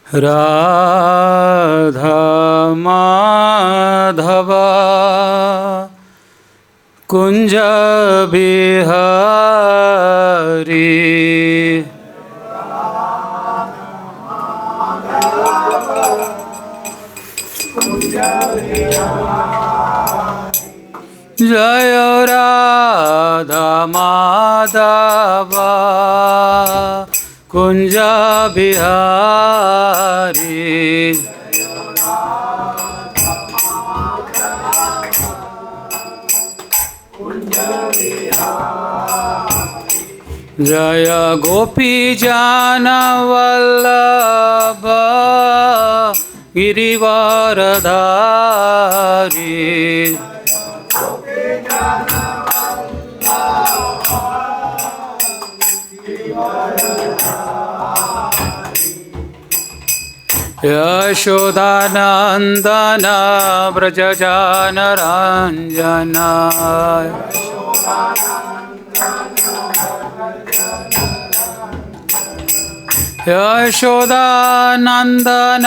राधा माधव कुंज बिहारी जय राधा माधव कुंज बिहारी जय गोपी जन वल्लभ गिरिवरधारी यशोदानंदन व्रज जनरंजन यशोदानंदन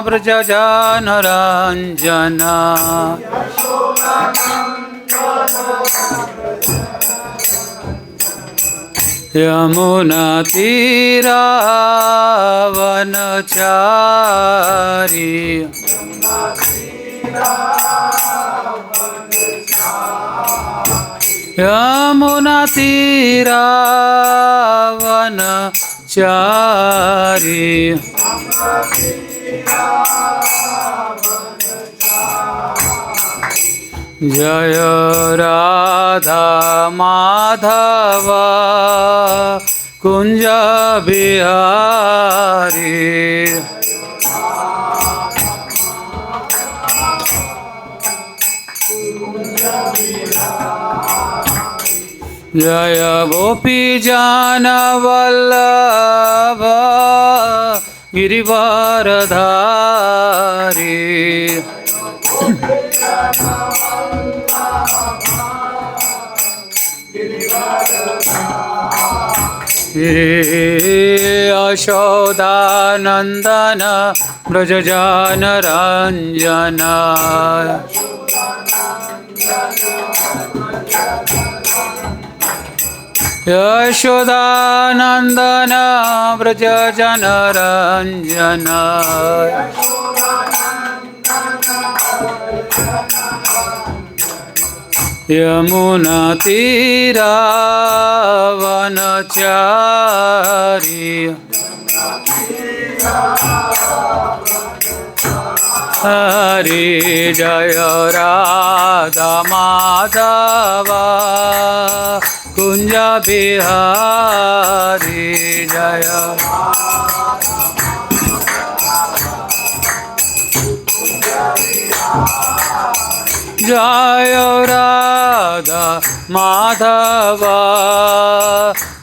व्रज जनरंजन यमुना तीरावनचारी यमुना तीरावनचारी जय राधा माधव कुंज बिहारी जय गोपी जन वल्लभ गिरिवरधारी यशोदानंदन व्रज जनरंजन यशोदानंदन व्रज जनरंजन यमुना तीरावनचारी हरि जय राधा माधव कुंज बिहारी जय जय राधा माधव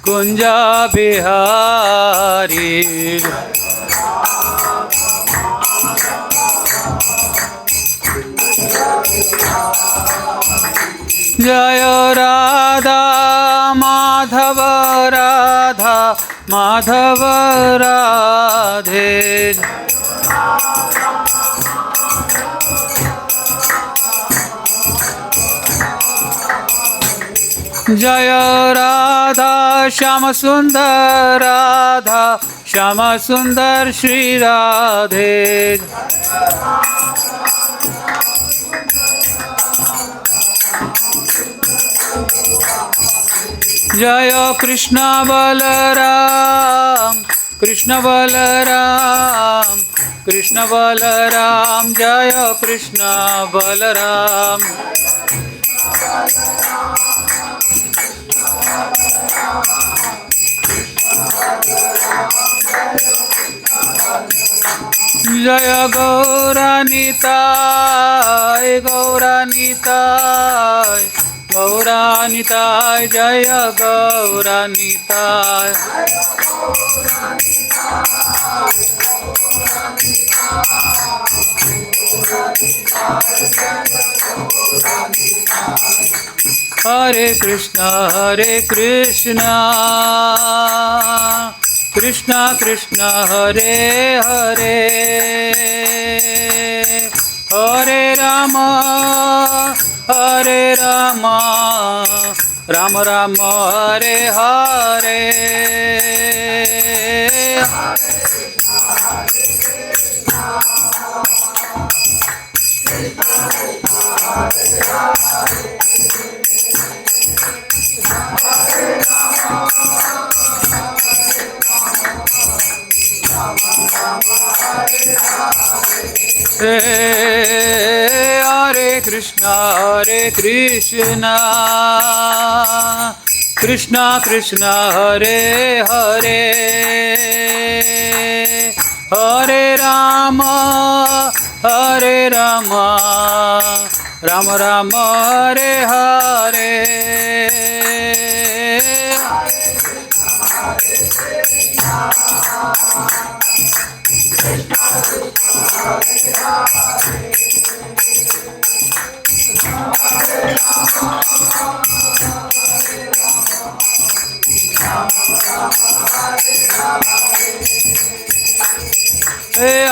कुंज बिहारी जय राधा माधव राधा माधव राधे जय राधा श्याम सुंदर राधा श्याम सुंदर श्री राधे जय कृष्ण बलराम कृष्ण बलराम कृष्ण बलराम जय कृष्ण बलराम जय गौरानिताय गौरानिताय गौरानिताय जय गौरानिताय हरे कृष्णा कृष्ण कृष्ण हरे हरे हरे राम राम राम हरे हरे हरे कृष्णा कृष्णा कृष्णा हरे हरे हरे राम राम राम हरे हरे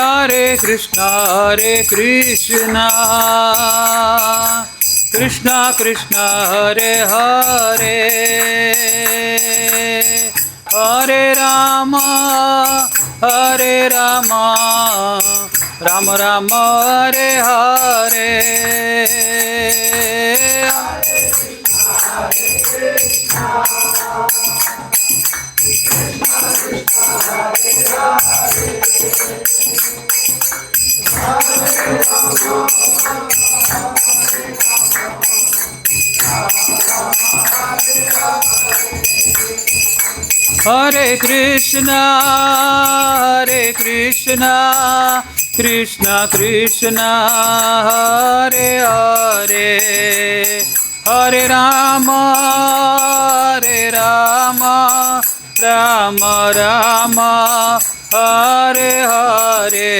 हरे कृष्णा कृष्णा कृष्णा हरे हरे हरे राम राम राम हरे हरे हरे कृष्णा कृष्णा कृष्णा हरे हरे हरे राम राम राम हरे हरे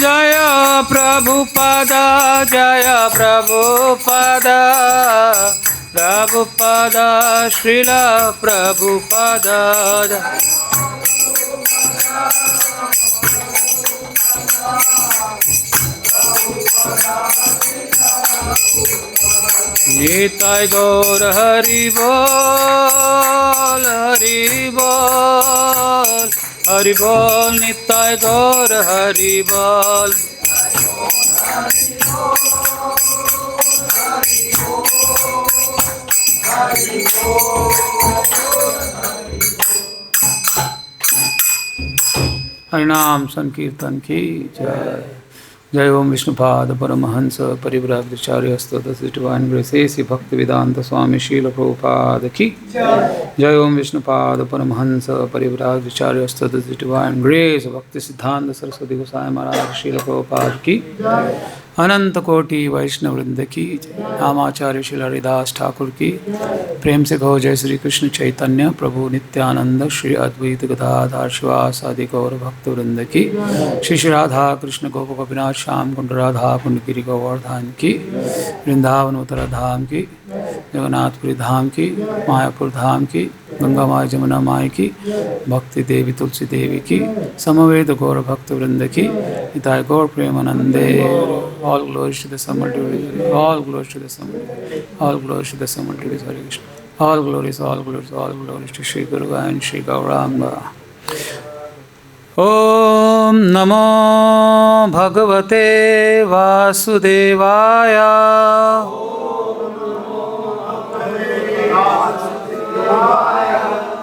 जय प्रभुपादा प्रभुपादा श्रील प्रभुपादा निताय गौर हरि बोल निताय गौर हरि बोल हरिनाम संकीर्तन की जय। जय ओम विष्णुपाद परमहंस परिव्राजचार्य डिवाइन ग्रेसेस भक्ति वेदांत स्वामी शील प्रभुपाद की जय ओम विष्णुपाद परमहंस परिव्राजचार्य डिवाइन ग्रेस भक्ति सिद्धांत सरस्वती गोसाई महाराज शील प्रभुपाद की अनंत कोटि वैष्णव वृंद की रामाचार्य श्री हरिदास ठाकुर की प्रेम से कहो जय श्री कृष्ण चैतन्य प्रभु नित्यानंद श्री अद्वैत गदाधर शिवासादि गौर भक्त वृंद की श्री श्री राधा कृष्ण गोप गोपीनाथ श्याम कुंड राधा कुंड गिरि गोवर्धन की वृंदावन उत्तरा धाम की जगन्नाथपुरी धाम की मायापुर धाम की गंगा माई जमुना माई की भक्ति देवी तुलसी देवी की समवेद गौर भक्त वृंद की निताय गौर प्रेमानंदे all glories to the Samad, all glories to the Samad, all glories to the Samad, Hare Krishna, all glories to Shri Guru and Shri Gauranga. Om Namo Bhagavate Vasudevaya.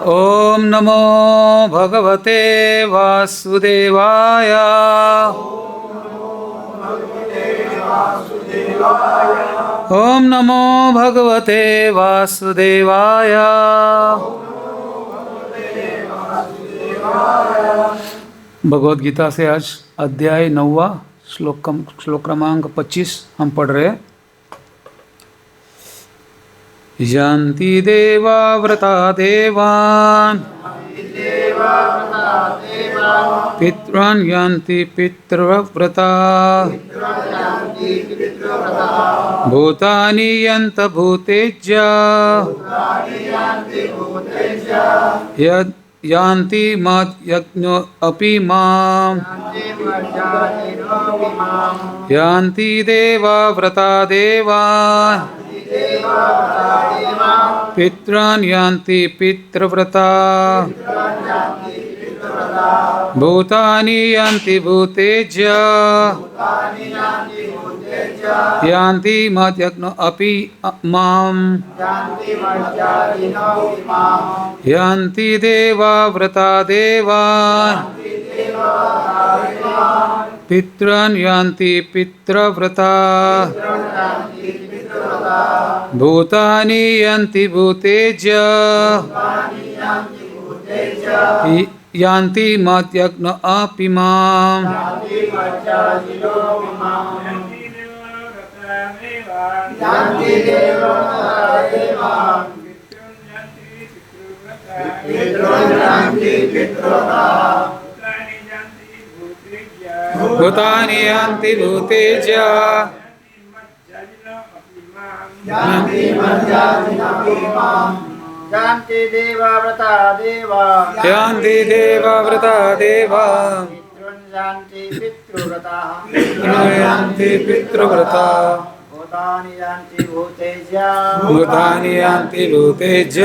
Om Namo Bhagavate Vasudevaya. Om Namo Bhagavate Vasudevaya. Bhagavad Gita से आज अध्याय 9वां श्लोक क्रमांक 25 हम पढ़ रहे हैं। यान्ति देवा व्रता देवान् पितॄन् यान्ति पितृव्रता भूतानि यन्त भूतेज्य यद् यान्ति मद्यज्ञो अपि माम् यान्ति देवा व्रता देवान् पितॄन् यान्ति पितृव्रता भूतानि यान्ति भूतेज्य यान्ति मद्यज्ञो अपि माम् यान्ति देवा व्रता देवान् पितॄन् यान्ति पितृव्रता भूतानि यान्ति भूतेज्य यान्ति मद्यज्ञो अपि माम् भूतानि यान्ति भूतेज्य यान्ति देवा व्रता देवा यान्ति देवा व्रता देवा पितॄन् यान्ति पितृव्रता यान्ति पितृव्रता भूतानि यान्ति भूतेज्य भूतानि यान्ति भूतेज्य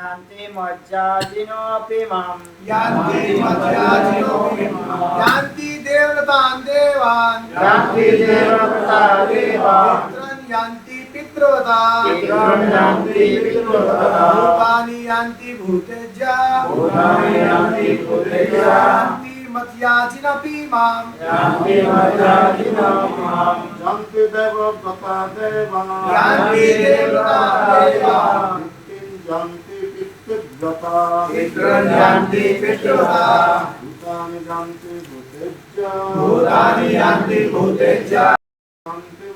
यान्ति मज्जाजिनोऽपि माम् यान्ति मध्याजिनोऽपि माम् यान्ति देवतान् देवान् यान्ति देवव्रता देवा पितॄन् यान्ति पितृव्रता पितॄन् यान्ति पितृव्रता भूतानि यान्ति भूतेज्य भूतानि यान्ति भूतेज्य यान्ति मध्याजिनोऽपि माम् यान्ति मज्जाजिनोऽपि माम् यान्ति देवव्रता देवा यान्ति देवतान् देवान् यान्ति पितृव्रता पितॄन् यान्ति पितृव्रता भूतानि यान्ति भूतेज्य भूतानि यान्ति भूतेज्य यान्ति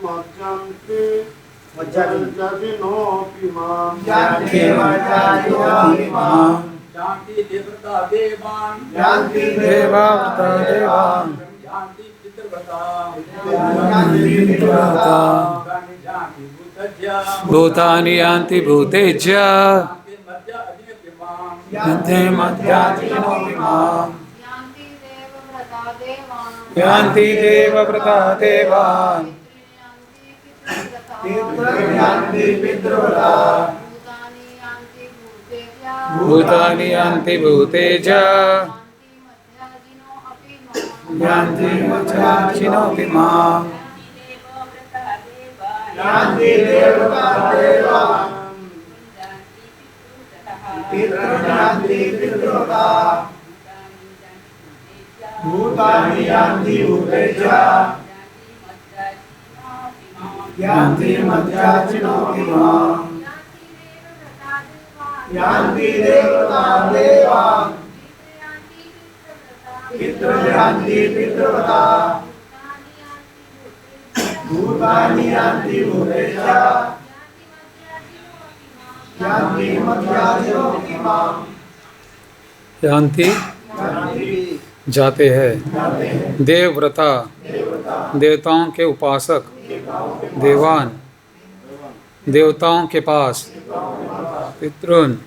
मज्जाजिनोऽपि माम् यान्ति मध्याजिनोऽपि माम् यान्ति देवव्रता देवान् यान्ति देवा व्रता देवान् यान्ति पितृव्रता यान्ति पितृव्रता भूतानि यान्ति भूतेज्य भूतानि यान्ति भूतेज्य यान्ति मध्य अधिगम्यमाम् यान्ति मध्याजिनोऽपि माम् यान्ति देवव्रता देवान् यान्ति देवव्रता देवान् पितॄन् यान्ति पितृव्रता भूतानि यान्ति भूतेज्य भूतानि यान्ति भूतेज्य यान्ति मध्याजिनोऽपि माम् यान्ति मध्याजिनोऽपि माम् यान्ति देवतान् देवान् पितॄन् यान्ति पितृव्रता भूतानि यान्ति भूतेज्य यान्ति मध्याजिनोऽपि माम् यान्ति देवतान् देवान् पितॄन् यान्ति पितृव्रता भूतानि यान्ति भूतेज्य यान्ति मध्याजिनोऽपि माम् यान्ति जाते हैं देवव्रता देवताओं के उपासक देवान देवताओं के पास पितृन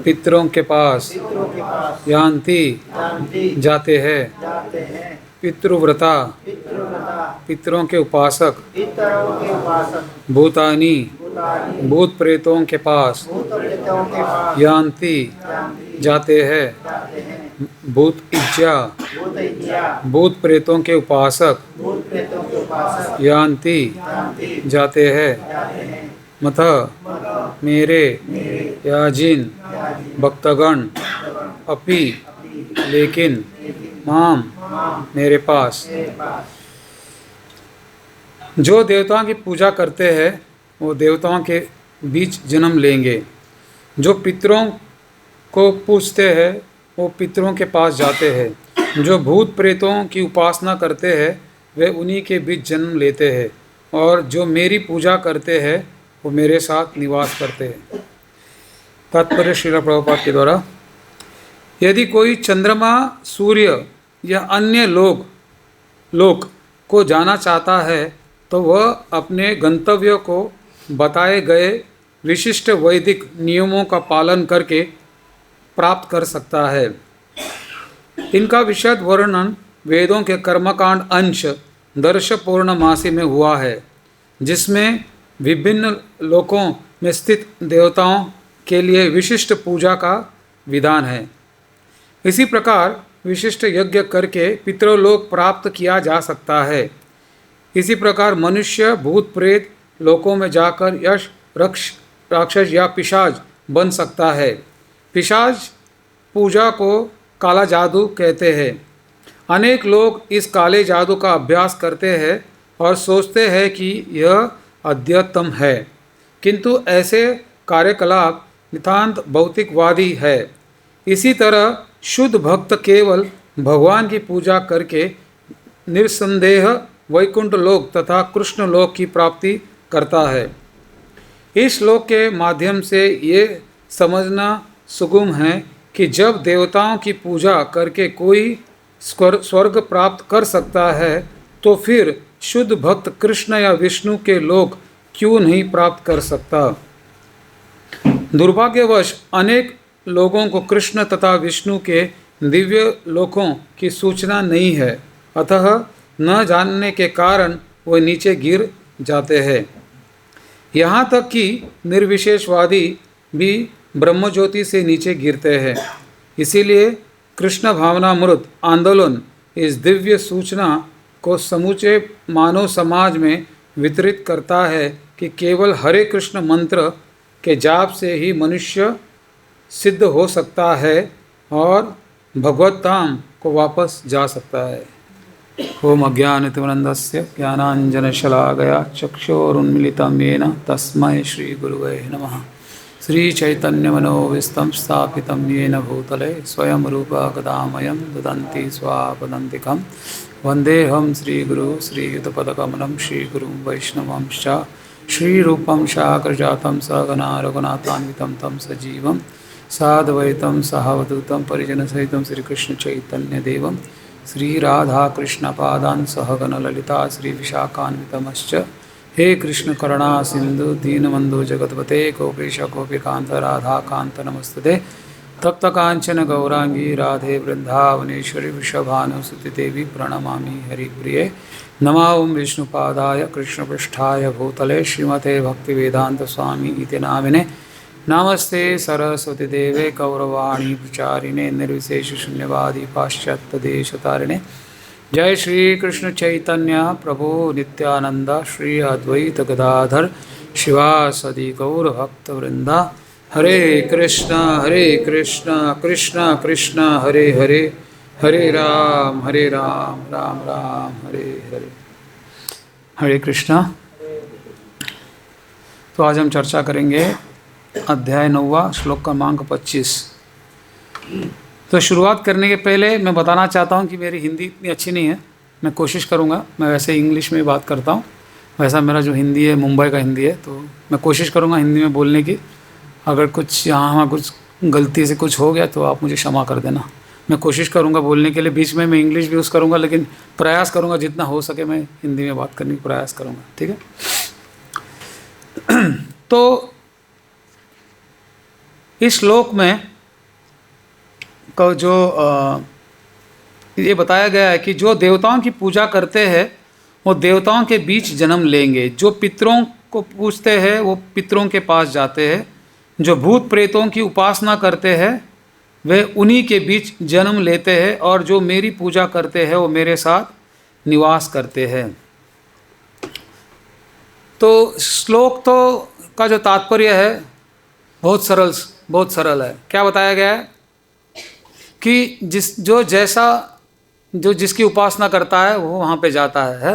पितरों के पास यान्ति जाते हैं पितृव्रता पितरों के उपासक पितरों के उपासक भूतानी भूत प्रेतों के पास भूतप्रेतों के पास यान्ति जाते हैं भूत इच्छा भूत इच्छा भूत प्रेतों के उपासक भूत प्रेतों के उपासक यान्ति जाते हैं मत मेरे याजिन भक्तगण अपि लेकिन माम मेरे पास जो देवताओं की पूजा करते हैं वो देवताओं के बीच जन्म लेंगे। जो पितरों को पूजते हैं वो पितरों के पास जाते हैं। जो भूत प्रेतों की उपासना करते हैं वे उन्हीं के बीच जन्म लेते हैं। और जो मेरी पूजा करते हैं वो मेरे साथ निवास करते हैं। तात्पर्य श्रील प्रभुपाद के द्वारा, यदि कोई चंद्रमा, सूर्य या अन्य लोक को जाना चाहता है तो वह अपने गंतव्य को बताए गए विशिष्ट वैदिक नियमों का पालन करके प्राप्त कर सकता है। इनका विशद वर्णन वेदों के कर्मकांड अंश दर्श पूर्णमासी में हुआ है, जिसमें विभिन्न लोकों में स्थित देवताओं के लिए विशिष्ट पूजा का विधान है। इसी प्रकार विशिष्ट यज्ञ करके पितृलोक प्राप्त किया जा सकता है। इसी प्रकार मनुष्य भूत प्रेत लोकों में जाकर यश राक्षस या पिशाच बन सकता है। पिशाच पूजा को काला जादू कहते हैं। अनेक लोग इस काले जादू का अभ्यास करते हैं और सोचते हैं कि यह अध्यतम है, किंतु ऐसे कार्यकलाप नितांत भौतिकवादी है। इसी तरह शुद्ध भक्त केवल भगवान की पूजा करके निस्संदेह वैकुंठ लोक तथा कृष्ण लोक की प्राप्ति करता है। इस श्लोक के माध्यम से ये समझना सुगम है कि जब देवताओं की पूजा करके कोई स्वर्ग प्राप्त कर सकता है तो फिर शुद्ध भक्त कृष्ण या विष्णु के लोक क्यों नहीं प्राप्त कर सकता। दुर्भाग्यवश अनेक लोगों को कृष्ण तथा विष्णु के दिव्य लोकों की सूचना नहीं है, अतः न जानने के कारण वे नीचे गिर जाते हैं। यहाँ तक कि निर्विशेषवादी भी ब्रह्मज्योति से नीचे गिरते हैं। इसीलिए कृष्ण भावनामृत आंदोलन इस दिव्य सूचना को समूचे मानव समाज में वितरित करता है कि केवल हरे कृष्ण मंत्र के जाप से ही मनुष्य सिद्ध हो सकता है और भगवत धाम को वापस जा सकता है। ओम अज्ञानतिमिरन्धस्य ज्ञानाञ्जनशलाकया चक्षुरुन्मीलितं येन तस्मै श्रीगुरुवे नमः। श्रीचैतन्यमनोभीष्टं स्थापितं येन भूतले स्वयं रूपा कदामयं ददन्ति स्वापदन्तिकं वन्देऽहं श्रीगुरु श्रीयुतपदकमलं श्रीगुरुं वैष्णवंश्च श्रीरूपं शाकरजातं सहगना रघुनाथान्वितं तं सजीवं साद्वैतं सहावधूतं परिजनसहितं श्रीकृष्णचैतन्यदेवं श्रीराधाकृष्णपादान् सहगण ललिता श्रीविशाखान्वितमश्च। हे कृष्ण करुणा सिंधु दीनबन्धु जगतपते गोपेश गोपिकान्त राधाकान्त नमस्तुते। तप्त कांचन गौरांगी राधे वृंदावनेश्वरी वृषभानुसुते देवी प्रणमामि हरिप्रिये। नमः ओं विष्णुपादाय कृष्णपृष्ठाय भूतले श्रीमते भक्तिवेदांत स्वामी इति नामिने। नमस्ते सरस्वती देवे गौरवाणी प्रचारिणे निर्विशेष शून्यवादी पाश्चात्यदेशतारिणे। जय श्री कृष्ण चैतन्य प्रभु नित्यानंद श्री अद्वैत गदाधर शिवासदि गौर भक्त वृंदा। हरे कृष्ण कृष्ण कृष्ण हरे हरे, हरे राम राम राम हरे हरे। हरे कृष्णा। तो आज हम चर्चा करेंगे अध्याय 9 श्लोक क्रमांक 25। तो शुरुआत करने के पहले मैं बताना चाहता हूँ कि मेरी हिंदी इतनी अच्छी नहीं है। मैं कोशिश करूँगा, मैं वैसे इंग्लिश में बात करता हूँ, वैसा मेरा जो हिंदी है मुंबई का हिंदी है, तो मैं कोशिश करूँगा हिंदी में बोलने की। अगर कुछ यहाँ कुछ गलती से कुछ हो गया तो आप मुझे क्षमा कर देना। मैं कोशिश करूँगा बोलने के लिए, बीच में मैं इंग्लिश भी यूज़ करूँगा, लेकिन प्रयास करूँगा जितना हो सके मैं हिंदी में बात करने का प्रयास करूँगा, ठीक है। तो इस श्लोक में को जो ये बताया गया है कि जो देवताओं की पूजा करते हैं वो देवताओं के बीच जन्म लेंगे। जो पितरों को पूजते हैं वो पितरों के पास जाते हैं। जो भूत प्रेतों की उपासना करते हैं वे उन्हीं के बीच जन्म लेते हैं। और जो मेरी पूजा करते हैं वो मेरे साथ निवास करते हैं। तो श्लोक तो का जो तात्पर्य है बहुत सरल है। क्या बताया गया है कि जिसकी उपासना करता है वो वहाँ पे जाता है।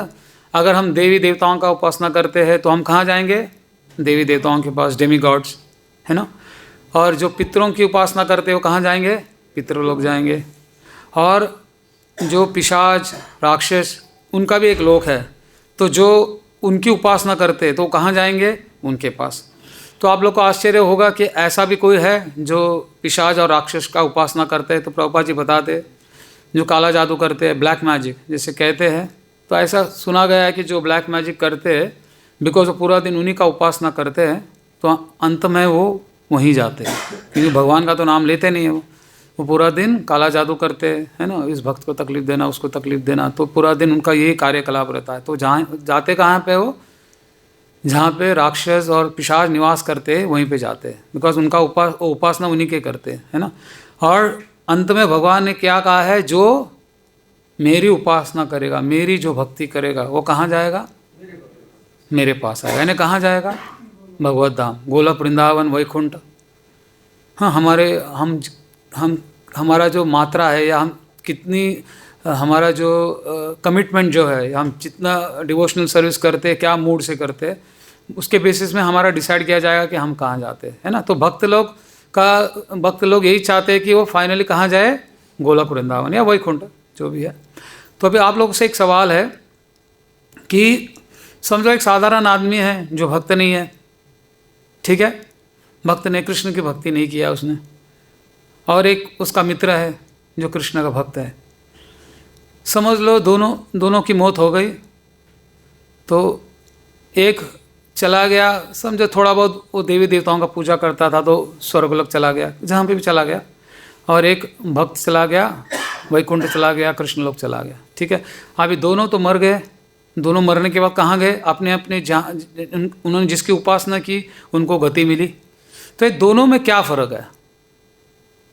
अगर हम देवी देवताओं का उपासना करते हैं तो हम कहाँ जाएंगे? देवी देवताओं के पास, डेमी गॉड्स, है ना। और जो पितरों की उपासना करते हैं वो कहाँ जाएंगे? पितृलोक जाएंगे। और जो पिशाच राक्षस उनका भी एक लोक है, तो जो उनकी उपासना करते हैं तो कहाँ जाएंगे? उनके पास। तो आप लोग को आश्चर्य होगा कि ऐसा भी कोई है जो पिशाच और राक्षस का उपासना करते हैं। तो प्रभुपाद जी बताते जो काला जादू करते हैं, ब्लैक मैजिक जिसे कहते हैं, तो ऐसा सुना गया है कि जो ब्लैक मैजिक करते हैं, बिकॉज वो पूरा दिन उन्हीं का उपासना करते हैं, तो अंत में वो वहीं जाते हैं, क्योंकि भगवान का तो नाम लेते नहीं है वो पूरा दिन काला जादू करते हैं, है ना, इस भक्त को तकलीफ देना, उसको तकलीफ देना, तो पूरा दिन उनका यही कार्यकलाप रहता है। तो जहाँ जाते कहाँ पे वो, जहाँ पे राक्षस और पिशाच निवास करते हैं वहीं पे जाते हैं, बिकॉज उनका उपासना उन्हीं के करते हैं, है ना। और अंत में भगवान ने क्या कहा है, जो मेरी उपासना करेगा, मेरी जो भक्ति करेगा, वो कहाँ जाएगा, मेरे पास आएगा। यानी कहाँ जाएगा, भगवत धाम, गोलोक वृंदावन वैकुंठ। हाँ, हमारा जो मात्रा है, या हम कितनी हमारा जो कमिटमेंट जो है, हम जितना डिवोशनल सर्विस करते हैं, क्या मूड से करते हैं, उसके बेसिस में हमारा डिसाइड किया जाएगा कि हम कहाँ जाते हैं, है ना। तो भक्त लोग यही चाहते हैं कि वो फाइनली कहाँ जाए, गोलोक वृंदावन या वैकुंठ जो भी है। तो अभी आप लोगों से एक सवाल है कि समझो एक साधारण आदमी है जो भक्त नहीं है, ठीक है, भक्त ने कृष्ण की भक्ति नहीं किया उसने, और एक उसका मित्र है जो कृष्ण का भक्त है। समझ लो दोनों की मौत हो गई, तो एक चला गया, समझो थोड़ा बहुत वो देवी देवताओं का पूजा करता था तो स्वर्गलोक चला गया, जहाँ पे भी चला गया, और एक भक्त चला गया वैकुंठ चला गया, कृष्ण लोक चला गया, ठीक है। अभी दोनों तो मर गए, दोनों मरने के बाद कहाँ गए, अपने अपने जहाँ उन्होंने जिसकी उपासना की उनको गति मिली। तो ये दोनों में क्या फ़र्क है,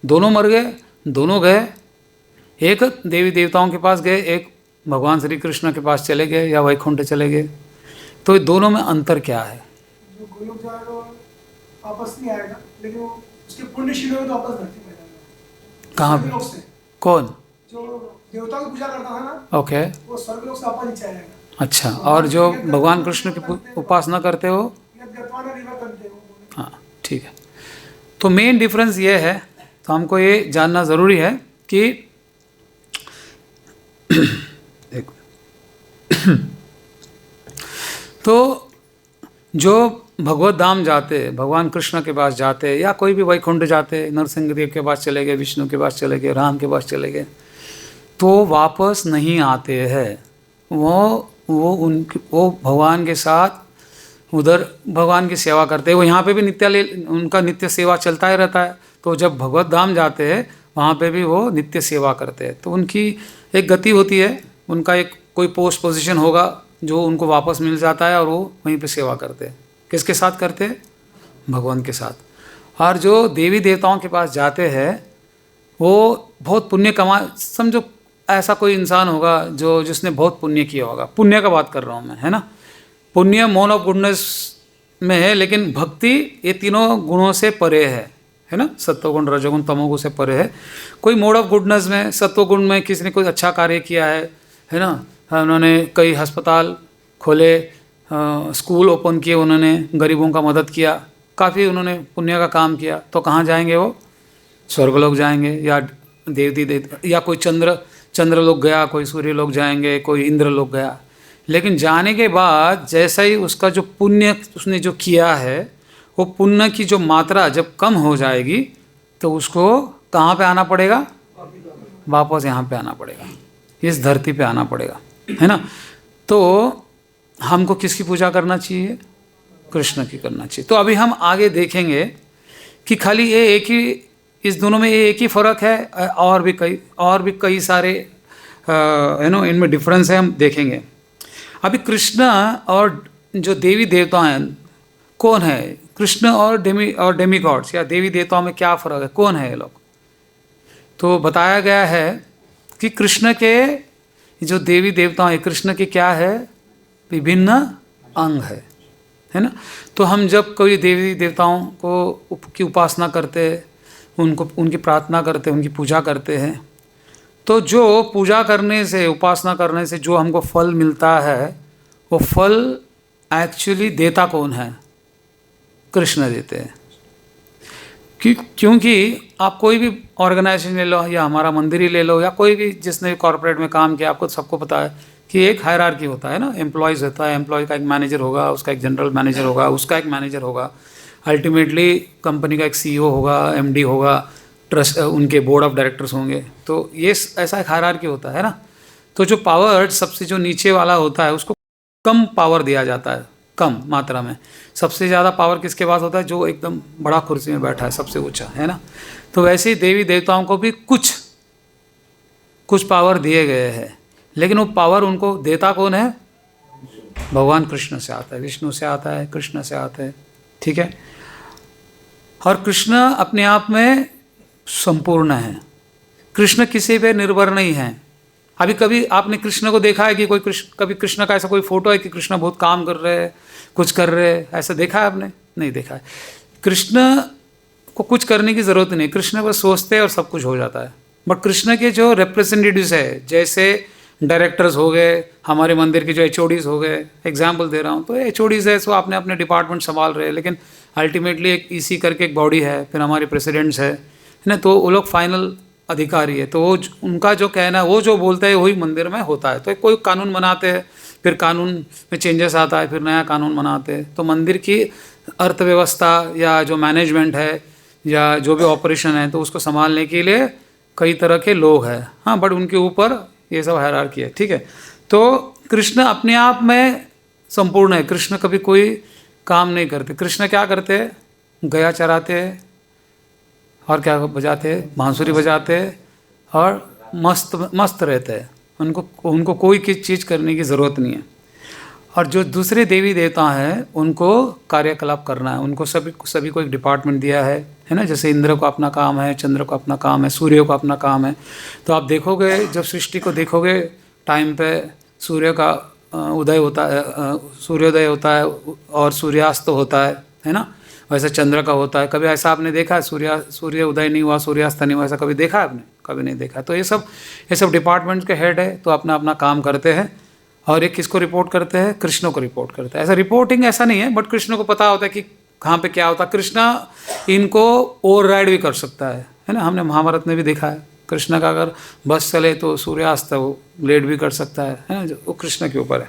दोनों मर गए, दोनों गए, एक देवी देवताओं के पास गए, एक भगवान श्री कृष्ण के पास चले गए या वैकुंठ चले गए। तो ये दोनों में अंतर क्या है, जो गोलोक जाएगा वो वापस नहीं आएगा, लेकिन वो उसके पुण्यशील में तो वापस धरती में आएगा। कहाँ स्वर्गलोक पे, से कौन, जो देवताओं की पूजा करता था ना, ओके, वो स्वर्गलोक से वापस नीचे आएगा। अच्छा, और जो भगवान कृष्ण की उपासना करते हो, हाँ ठीक है। तो मेन डिफरेंस ये है, तो हमको ये जानना ज़रूरी है कि तो जो भगवत धाम जाते, भगवान कृष्ण के पास जाते, या कोई भी वैकुंठ जाते, नरसिंह देव के पास चले गए, विष्णु के पास चले गए, राम के पास चले गए, तो वापस नहीं आते हैं। वो भगवान के साथ उधर भगवान की सेवा करते हैं। वो यहाँ पे भी उनका नित्य सेवा चलता ही रहता है। तो जब भगवत धाम जाते हैं वहाँ पे भी वो नित्य सेवा करते हैं। तो उनकी एक गति होती है, उनका एक कोई पोस्ट पोजीशन होगा जो उनको वापस मिल जाता है, और वो वहीं पे सेवा करते हैं। किसके साथ करते हैं, भगवान के साथ। और जो देवी देवताओं के पास जाते हैं वो बहुत पुण्य समझो ऐसा कोई इंसान होगा जिसने बहुत पुण्य किया होगा, पुण्य का बात कर रहा हूँ मैं, है ना। पुण्य मोड ऑफ गुडनेस में है, लेकिन भक्ति ये तीनों गुणों से परे है ना, सत्वगुण रजोगुण तमोगुण से परे है। कोई मोड ऑफ गुडनेस में, सत्वगुण में किसी ने कोई अच्छा कार्य किया है ना, उन्होंने कई अस्पताल खोले, स्कूल ओपन किए, उन्होंने गरीबों का मदद किया, काफ़ी उन्होंने पुण्य का काम किया, तो कहाँ जाएंगे वो, स्वर्गलोक जाएंगे, या देवता, या कोई चंद्रलोक गया, कोई सूर्य लोक जाएंगे, कोई इंद्र लोक गया। लेकिन जाने के बाद जैसा ही उसका जो पुण्य उसने जो किया है, वो पुण्य की जो मात्रा जब कम हो जाएगी तो उसको कहाँ पे आना पड़ेगा, वापस यहाँ पे आना पड़ेगा, इस धरती पे आना पड़ेगा, है ना। तो हमको किसकी पूजा करना चाहिए, कृष्ण की करना चाहिए। तो अभी हम आगे देखेंगे कि खाली ये एक ही, इस दोनों में ये एक ही फ़र्क है, और भी कई सारे इनमें डिफरेंस है, हम देखेंगे। अभी कृष्ण और जो देवी देवता हैं कौन है, कृष्ण और डेमी गॉड्स या देवी देवताओं में क्या फ़र्क है, कौन है ये लोग। तो बताया गया है कि कृष्ण के जो देवी देवता हैं, कृष्ण के क्या है, विभिन्न अंग है ना। तो हम जब कोई देवी देवताओं को की उपासना करते, उनकी प्रार्थना करते, उनकी पूजा करते हैं, तो जो पूजा करने से, उपासना करने से जो हमको फल मिलता है, वो फल एक्चुअली देता कौन है, कृष्ण देते हैं। क्योंकि आप कोई भी ऑर्गेनाइजेशन ले लो, या हमारा मंदिर ही ले लो, या कोई भी जिसने कॉर्पोरेट में काम किया, आपको सबको पता है कि एक हायरार्की होता है ना, एम्प्लॉयज़ होता है, एम्प्लॉय का एक मैनेजर होगा, उसका एक जनरल मैनेजर होगा, उसका एक मैनेजर होगा, अल्टीमेटली कंपनी का एक CEO होगा, MD होगा, ट्रस्ट उनके बोर्ड ऑफ डायरेक्टर्स होंगे। तो ये ऐसा एक हायरार्की होता है ना। तो जो पावर सबसे जो नीचे वाला होता है उसको कम पावर दिया जाता है, कम मात्रा में। सबसे ज़्यादा पावर किसके पास होता है? जो एकदम बड़ा कुर्सी में बैठा है, सबसे ऊंचा, है ना। तो वैसे ही देवी देवताओं को भी कुछ पावर दिए गए हैं, लेकिन वो पावर उनको देता कौन है? भगवान कृष्ण से आता है, विष्णु से आता है, कृष्ण से आता है, ठीक है। और कृष्ण अपने आप में संपूर्ण है, कृष्ण किसी पे निर्भर नहीं है। अभी कभी आपने कृष्ण को देखा है कि कभी कृष्ण का ऐसा कोई फोटो है कि कृष्ण बहुत काम कर रहे हैं, कुछ कर रहे हैं, ऐसा देखा है आपने? नहीं देखा है। कृष्ण को कुछ करने की ज़रूरत नहीं, कृष्ण बस सोचते हैं और सब कुछ हो जाता है। बट कृष्ण के जो रिप्रेजेंटेटिव्स है, जैसे डायरेक्टर्स हो गए, हमारे मंदिर के जो HODs हो गए, एग्जाम्पल दे रहा हूँ, तो HODs है सो अपने अपने डिपार्टमेंट संभाल रहे हैं, लेकिन अल्टीमेटली एक EC करके एक बॉडी है, फिर हमारे प्रेसिडेंट्स है ना, तो वो लोग फाइनल अधिकारी है। तो वो उनका जो कहना है, वो जो बोलते हैं वही मंदिर में होता है। तो कोई कानून बनाते हैं, फिर कानून में चेंजेस आता है, फिर नया कानून बनाते हैं। तो मंदिर की अर्थव्यवस्था या जो मैनेजमेंट है या जो भी ऑपरेशन है, तो उसको संभालने के लिए कई तरह के लोग हैं, हाँ, बट उनके ऊपर ये सब हायरार्की है, ठीक है। तो कृष्ण अपने आप में संपूर्ण है, कृष्ण कभी कोई काम नहीं करते। कृष्ण क्या करते हैं? गया चराते हैं और क्या बजाते हैं? बांसुरी बजाते हैं और मस्त रहते हैं। उनको कोई चीज़ करने की ज़रूरत नहीं है। और जो दूसरे देवी देवता हैं उनको कार्यकलाप करना है, उनको सभी को एक डिपार्टमेंट दिया है ना। जैसे इंद्र को अपना काम है, चंद्र को अपना काम है, सूर्य को अपना काम है। तो आप देखोगे, जब सृष्टि को देखोगे, टाइम पे सूर्य का उदय होता है, सूर्योदय होता है और सूर्यास्त होता है ना। वैसे चंद्र का होता है। कभी ऐसा आपने देखा है सूर्य उदय नहीं हुआ, सूर्यास्त नहीं हुआ, ऐसा कभी देखा है आपने? कभी नहीं देखा। तो ये सब डिपार्टमेंट के हेड है, तो अपना अपना काम करते हैं। और एक किसको रिपोर्ट करते हैं? कृष्ण को रिपोर्ट करते हैं। ऐसा रिपोर्टिंग ऐसा नहीं है, बट कृष्ण को पता होता है कि कहाँ पे क्या होता है। कृष्ण इनको ओवरराइड भी कर सकता है ना। हमने महाभारत में भी देखा है, कृष्ण का अगर बस चले तो सूर्यास्त वो लेट भी कर सकता है ना, वो कृष्ण के ऊपर है।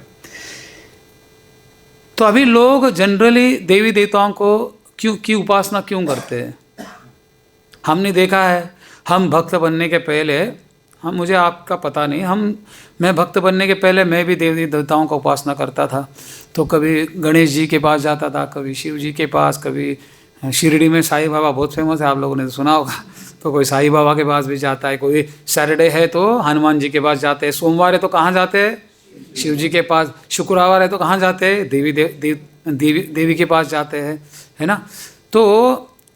तो अभी लोग जनरली देवी देवताओं को की उपासना क्यों करते हैं? हमने देखा है, हम भक्त बनने के पहले, मुझे आपका पता नहीं, मैं भक्त बनने के पहले मैं भी देवी देवताओं का उपासना करता था। तो कभी गणेश जी के पास जाता था, कभी शिव जी के पास, कभी शिरडी में साईं बाबा बहुत फेमस है, आप लोगों ने तो सुना होगा। तो कोई साईं बाबा के पास भी जाता है, कोई सैटरडे है तो हनुमान जी के पास जाते हैं, सोमवार है तो कहाँ जाते हैं? शिव जी के पास, शुक्रवार है तो कहाँ जाते हैं? देवी के पास जाते हैं, है ना। तो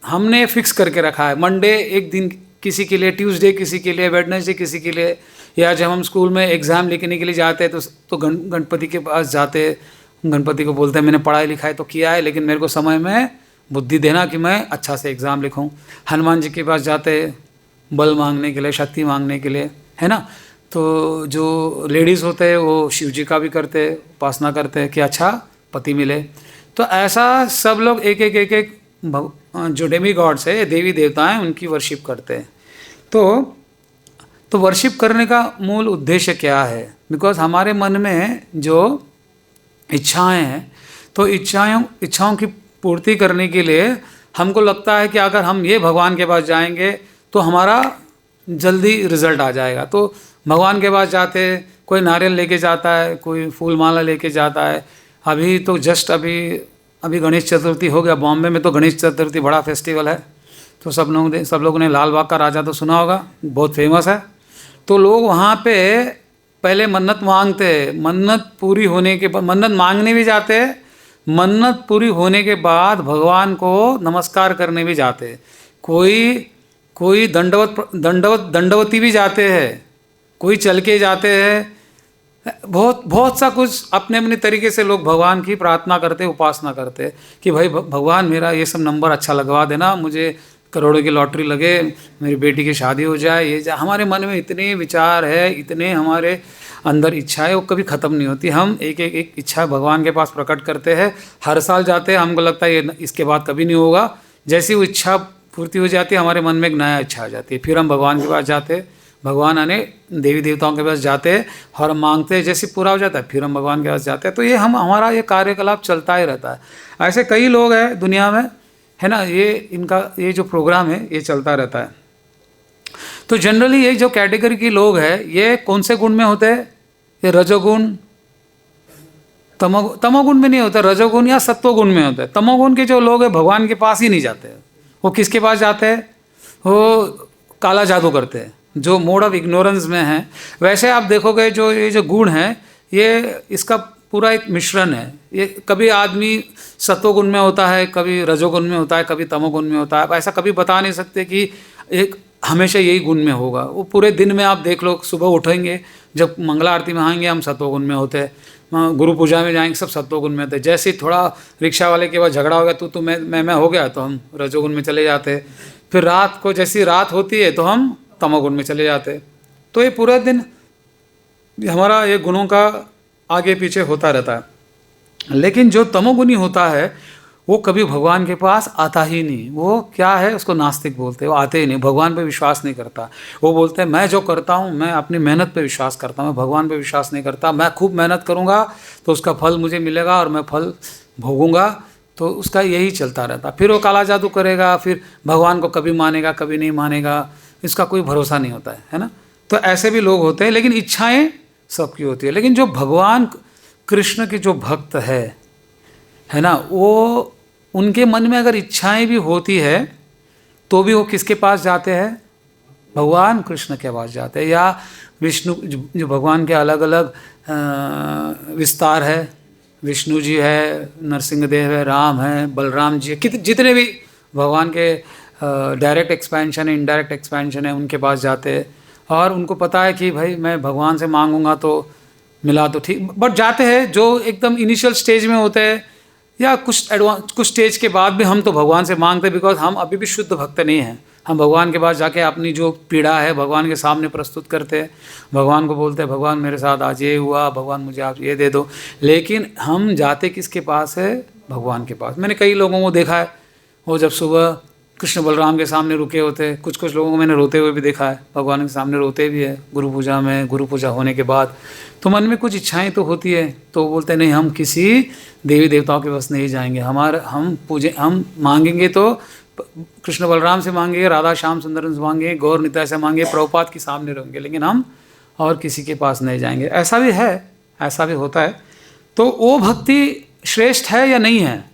हमने फिक्स करके रखा है, मंडे एक दिन किसी के लिए, ट्यूसडे किसी के लिए, वेडनेसडे किसी के लिए, या जब हम स्कूल में एग्ज़ाम लिखने के लिए जाते हैं तो गणपति के पास जाते हैं। गणपति को बोलते हैं मैंने पढ़ाई लिखाई तो किया है, लेकिन मेरे को समय में बुद्धि देना कि मैं अच्छा से एग्ज़ाम लिखूं। हनुमान जी के पास जाते हैं बल मांगने के लिए, शक्ति मांगने के लिए, है ना। तो जो लेडीज़ होते हैं वो शिव जी का भी करते हैं, उपासना करते हैं कि अच्छा पति मिले। तो ऐसा सब लोग एक एक जो डेमी गॉड्स है, देवी देवता हैं, उनकी वर्शिप करते हैं। तो वर्शिप करने का मूल उद्देश्य क्या है? बिकॉज हमारे मन में जो इच्छाएं हैं, तो इच्छाओं की पूर्ति करने के लिए हमको लगता है कि अगर हम ये भगवान के पास जाएंगे तो हमारा जल्दी रिजल्ट आ जाएगा। तो भगवान के पास जाते, कोई नारियल लेके जाता है, कोई फूल माला लेके जाता है। अभी तो जस्ट अभी गणेश चतुर्थी हो गया, बॉम्बे में तो गणेश चतुर्थी बड़ा फेस्टिवल है। तो सब लोगों ने लाल बाग का राजा तो सुना होगा, बहुत फेमस है। तो लोग वहाँ पे पहले मन्नत मांगते हैं, मन्नत पूरी होने के बाद मन्नत मांगने भी जाते हैं, मन्नत पूरी होने के बाद भगवान को नमस्कार करने भी जाते हैं। कोई दंडवती भी जाते हैं, कोई चल के जाते हैं, बहुत सा कुछ अपने अपने तरीके से लोग भगवान की प्रार्थना करते, उपासना करते कि भाई भगवान मेरा ये सब नंबर अच्छा लगवा देना, मुझे करोड़ों की लॉटरी लगे, मेरी बेटी की शादी हो जाए, ये हमारे मन में इतने विचार है, इतने हमारे अंदर इच्छाएं, वो कभी ख़त्म नहीं होती। हम एक इच्छा भगवान के पास प्रकट करते हैं, हर साल जाते हैं, हमको लगता है ये इसके बाद कभी नहीं होगा। जैसी वो इच्छा पूर्ति हो जाती है, हमारे मन में एक नया इच्छा आ जाती है, फिर हम भगवान के पास जाते, भगवान आने देवी देवताओं के पास जाते हैं और मांगते जैसे पूरा हो जाता है, फिर हम भगवान के पास जाते हैं। तो ये हमारा ये कार्यकलाप चलता ही रहता है। ऐसे कई लोग हैं दुनिया में, है ना, ये इनका ये जो प्रोग्राम है ये चलता रहता है। तो जनरली ये जो कैटेगरी के लोग हैं ये कौन से गुण में होते हैं? ये रजोगुण, तमोगुण में नहीं होता, रजोगुण या सत्वगुण में होता है। तमोगुण के जो लोग हैं भगवान के पास ही नहीं जाते। वो किसके पास जाते हैं? वो काला जादू करते हैं, जो मोड ऑफ इग्नोरेंस में है। वैसे आप देखोगे जो ये जो गुण है ये इसका पूरा एक मिश्रण है। ये कभी आदमी सत्वगुण में होता है, कभी रजोगुण में होता है, कभी तमोगुण में होता है। आप ऐसा कभी बता नहीं सकते कि एक हमेशा यही गुण में होगा। वो पूरे दिन में आप देख लो, सुबह उठेंगे जब मंगला आरती में आएंगे हम सत्वगुण में होते हैं, गुरु पूजा में जाएंगे सब सत्वगुण में होते हैं। जैसे ही थोड़ा रिक्शा वाले के बाद झगड़ा हो गया, तू मैं हो गया, तो हम रजोगुण में चले जाते हैं। फिर रात को जैसी रात होती है तो हम तमोगुण में चले जाते हैं। तो ये पूरा दिन हमारा ये गुणों का आगे पीछे होता रहता है। लेकिन जो तमोगुणी होता है वो कभी भगवान के पास आता ही नहीं। वो क्या है, उसको नास्तिक बोलते हैं। वो आते ही नहीं, भगवान पे विश्वास नहीं करता। वो बोलते हैं मैं जो करता हूँ मैं अपनी मेहनत पे विश्वास करता हूँ, मैं भगवान पे विश्वास नहीं करता। मैं खूब मेहनत करूँगा तो उसका फल मुझे मिलेगा और मैं फल भोगूंगा। तो उसका यही चलता रहता। फिर वो काला जादू करेगा, फिर भगवान को कभी मानेगा कभी नहीं मानेगा, इसका कोई भरोसा नहीं होता है ना। तो ऐसे भी लोग होते हैं, लेकिन इच्छाएं सबकी होती है। लेकिन जो भगवान कृष्ण के जो भक्त है ना, वो उनके मन में अगर इच्छाएं भी होती है तो भी वो किसके पास जाते हैं? भगवान कृष्ण के पास जाते हैं। या विष्णु, जो भगवान के अलग अलग विस्तार है, विष्णु जी है, नरसिंहदेव है, राम है, बलराम जी है, जितने भी भगवान के डायरेक्ट एक्सपेंशन है, इनडायरेक्ट एक्सपेंशन है, उनके पास जाते हैं। और उनको पता है कि भाई मैं भगवान से मांगूंगा तो मिला तो ठीक। बट जाते हैं जो एकदम इनिशियल स्टेज में होते हैं या कुछ स्टेज के बाद भी हम तो भगवान से मांगते हैं, बिकॉज हम अभी भी शुद्ध भक्त नहीं हैं। हम भगवान के पास जाके अपनी जो पीड़ा है भगवान के सामने प्रस्तुत करते हैं, भगवान को बोलते हैं भगवान मेरे साथ आज ये हुआ, भगवान मुझे आप ये दे दो। लेकिन हम जाते किसके पास है? भगवान के पास। मैंने कई लोगों को देखा है, वो जब सुबह कृष्ण बलराम के सामने रुके होते हैं, कुछ लोगों को मैंने रोते हुए भी देखा है, भगवान के सामने रोते भी है गुरु पूजा में, गुरु पूजा होने के बाद। तो मन में कुछ इच्छाएं तो होती है, तो बोलते नहीं हम किसी देवी देवताओं के पास नहीं जाएंगे, हम मांगेंगे तो कृष्ण बलराम से मांगेंगे, राधा श्याम सुंदरम से मांगेंगे, गौर निताई से मांगेंगे, प्रभुपाद के सामने रहेंगे, लेकिन हम और किसी के पास नहीं जाएंगे। ऐसा भी है, ऐसा भी होता है। तो वो भक्ति श्रेष्ठ है या नहीं है?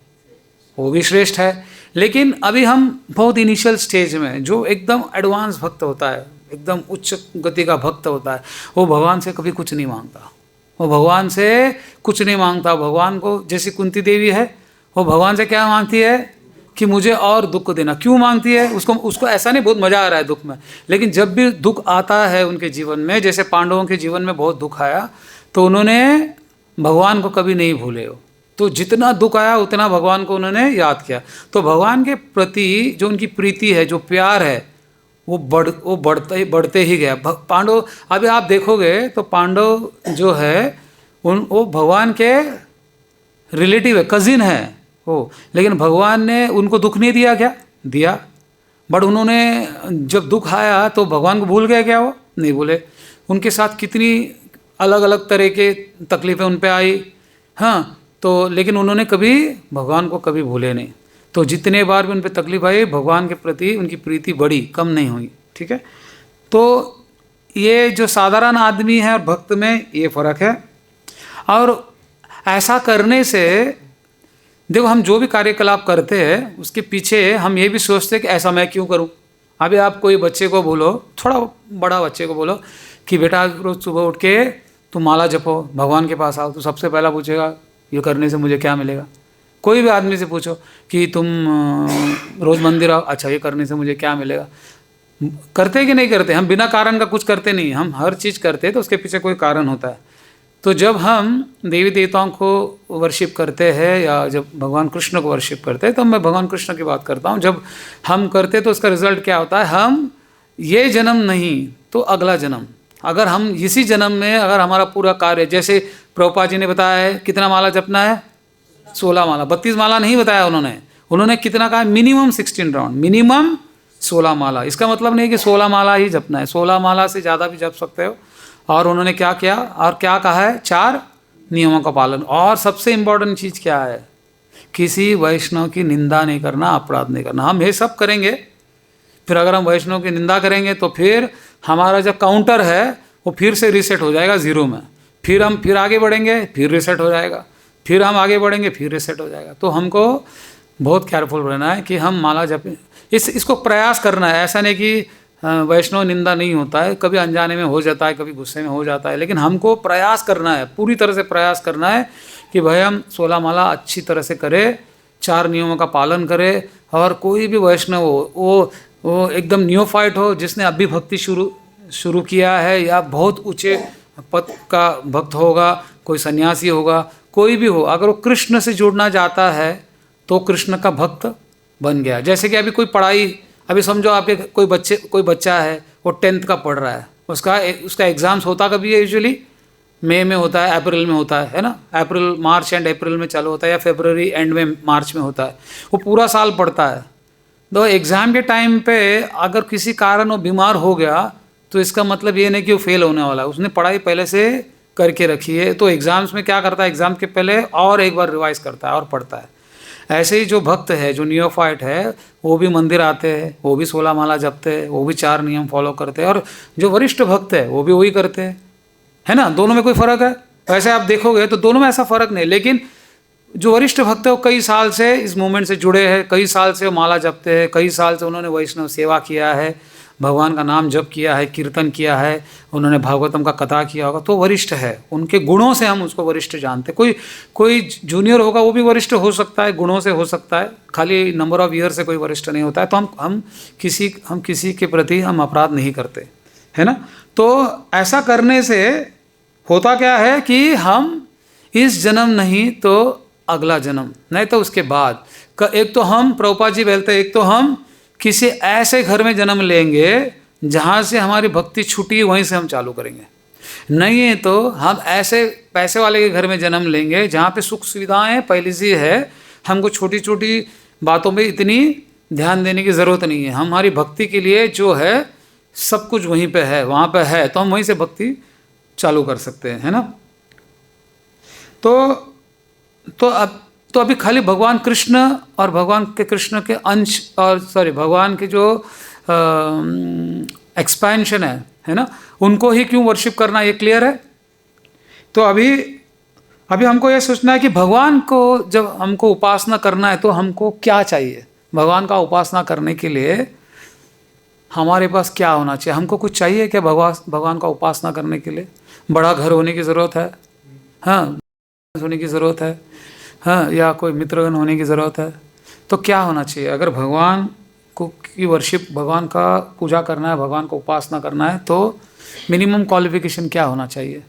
वो भी श्रेष्ठ है। लेकिन अभी हम बहुत इनिशियल स्टेज में, जो एकदम एडवांस भक्त होता है, एकदम उच्च गति का भक्त होता है, वो भगवान से कभी कुछ नहीं मांगता। वो भगवान से कुछ नहीं मांगता। भगवान को, जैसी कुंती देवी है, वो भगवान से क्या मांगती है कि मुझे और दुख देना। क्यों मांगती है? उसको ऐसा नहीं बहुत मज़ा आ रहा है दुख में, लेकिन जब भी दुख आता है उनके जीवन में, जैसे पांडवों के जीवन में बहुत दुख आया तो उन्होंने भगवान को कभी नहीं भूले। हो तो जितना दुख आया उतना भगवान को उन्होंने याद किया। तो भगवान के प्रति जो उनकी प्रीति है, जो प्यार है, वो बढ़ते ही गया। पांडव, अभी आप देखोगे तो पांडव जो है वो भगवान के रिलेटिव है, कजिन है वो, लेकिन भगवान ने उनको दुख नहीं दिया। क्या दिया? बट उन्होंने जब दुख आया तो भगवान को भूल गए क्या? वो नहीं भूले। उनके साथ कितनी अलग अलग तरह के तकलीफ़ें उन पे आई, हाँ, तो लेकिन उन्होंने कभी भगवान को कभी भूले नहीं। तो जितने बार भी उन पर तकलीफ आई, भगवान के प्रति उनकी प्रीति बढ़ी, कम नहीं हुई। ठीक है, तो ये जो साधारण आदमी है और भक्त में ये फ़र्क है। और ऐसा करने से देखो, हम जो भी कार्यकलाप करते हैं उसके पीछे हम ये भी सोचते हैं कि ऐसा मैं क्यों करूं। अभी आप कोई बच्चे को बोलो, थोड़ा बड़ा बच्चे को बोलो कि बेटा रोज़ सुबह उठ के तुम माला जपो, भगवान के पास आओ, तो सबसे पहला पूछेगा ये करने से मुझे क्या मिलेगा। कोई भी आदमी से पूछो कि तुम रोज़ मंदिर आओ, अच्छा ये करने से मुझे क्या मिलेगा। करते कि नहीं करते? हम बिना कारण का कुछ करते नहीं, हम हर चीज़ करते तो उसके पीछे कोई कारण होता है। तो जब हम देवी देवताओं को वर्शिप करते हैं या जब भगवान कृष्ण को वर्शिप करते हैं, तो मैं भगवान कृष्ण की बात करता हूँ, जब हम करते तो उसका रिजल्ट क्या होता है? हम ये जन्म नहीं तो अगला जन्म, अगर हम इसी जन्म में अगर हमारा पूरा कार्य, जैसे प्रभुपाद जी ने बताया है कितना माला जपना है, 16 माला, 32 माला नहीं बताया उन्होंने कितना कहा? मिनिमम 16 राउंड, मिनिमम 16 माला। इसका मतलब नहीं कि 16 माला ही जपना है, 16 माला से ज़्यादा भी जप सकते हो। और उन्होंने क्या किया और क्या कहा है, 4 नियमों का पालन। और सबसे इम्पोर्टेंट चीज़ क्या है, किसी वैष्णव की निंदा नहीं करना, अपराध नहीं करना। हम ये सब करेंगे, फिर अगर हम वैष्णव की निंदा करेंगे तो फिर हमारा जो काउंटर है वो फिर से रीसेट हो जाएगा 0 में। फिर हम फिर आगे बढ़ेंगे, फिर रीसेट हो जाएगा, फिर हम आगे बढ़ेंगे, फिर रीसेट हो जाएगा। तो हमको बहुत केयरफुल रहना है कि हम माला जपें। इसको प्रयास करना है। ऐसा नहीं कि वैष्णव निंदा नहीं होता है, कभी अनजाने में हो जाता है, कभी गुस्से में हो जाता है, लेकिन हमको प्रयास करना है, पूरी तरह से प्रयास करना है कि भाई हम 16 माला अच्छी तरह से करें, 4 नियमों का पालन करें। और कोई भी वैष्णव हो, वो एकदम न्यूफाइट हो, जिसने अभी भक्ति शुरू किया है, या बहुत ऊंचे पद का भक्त होगा, कोई सन्यासी होगा, कोई भी हो, अगर वो कृष्ण से जुड़ना चाहता है तो कृष्ण का भक्त बन गया। जैसे कि अभी कोई पढ़ाई, अभी समझो आपके कोई बच्चा है, वो 10th का पढ़ रहा है, उसका एग्ज़ाम्स होता कभी है, यूजुअली मई में होता है, अप्रैल में होता है ना, अप्रैल मार्च एंड अप्रैल में चालू होता है, या फरवरी एंड में मार्च में होता है। वो पूरा साल पढ़ता है। तो एग्ज़ाम के टाइम पे अगर किसी कारण वो बीमार हो गया तो इसका मतलब ये नहीं कि वो फेल होने वाला है, उसने पढ़ाई पहले से करके रखी है। तो एग्ज़ाम्स में क्या करता है, एग्ज़ाम के पहले और एक बार रिवाइज करता है और पढ़ता है। ऐसे ही जो भक्त है, जो नियोफाइट है, वो भी मंदिर आते हैं, वो भी 16 माला जपते हैं, वो भी 4 नियम फॉलो करते हैं। और जो वरिष्ठ भक्त है वो भी वही करते हैं, है ना। दोनों में कोई फ़र्क है? वैसे आप देखोगे तो दोनों में ऐसा फ़र्क नहीं, लेकिन जो वरिष्ठ भक्त है वो कई साल से इस मूवमेंट से जुड़े हैं, कई साल से वो माला जपते हैं, कई साल से उन्होंने वैष्णव सेवा किया है, भगवान का नाम जप किया है, कीर्तन किया है, उन्होंने भागवतम का कथा किया होगा, तो वरिष्ठ है। उनके गुणों से हम उसको वरिष्ठ जानते हैं। कोई जूनियर होगा वो भी वरिष्ठ हो सकता है, गुणों से हो सकता है, खाली नंबर ऑफ ईयर से कोई वरिष्ठ नहीं होता है। तो हम किसी के प्रति हम अपराध नहीं करते, है ना। तो ऐसा करने से होता क्या है कि हम इस जन्म नहीं तो अगला जन्म, नहीं तो उसके बाद एक तो हम, प्रभुपाद जी बोलते हैं, एक तो हम किसी ऐसे घर में जन्म लेंगे जहाँ से हमारी भक्ति छूटी, वहीं से हम चालू करेंगे। नहीं है तो हम ऐसे पैसे वाले के घर में जन्म लेंगे जहाँ पे सुख सुविधाएं पहले से है, हमको छोटी छोटी बातों में इतनी ध्यान देने की ज़रूरत नहीं है। हमारी भक्ति के लिए जो है सब कुछ वहीं पे है, वहाँ पे है, तो हम वहीं से भक्ति चालू कर सकते हैं, है ना। तो अभी खाली भगवान कृष्ण और भगवान के कृष्ण के अंश, और भगवान के जो एक्सपेंशन है ना, उनको ही क्यों वर्शिप करना, ये क्लियर है। तो अभी हमको ये सोचना है कि भगवान को जब हमको उपासना करना है तो हमको क्या चाहिए। भगवान का उपासना करने के लिए हमारे पास क्या होना चाहिए, हमको कुछ चाहिए क्या भगवान का उपासना करने के लिए? बड़ा घर होने की ज़रूरत है, हाँ, होने की ज़रूरत है, हाँ, या कोई मित्रगण होने की ज़रूरत है। तो क्या होना चाहिए? अगर भगवान को की वर्शिप, भगवान का पूजा करना है, भगवान को उपासना करना है, तो मिनिमम क्वालिफिकेशन क्या होना चाहिए?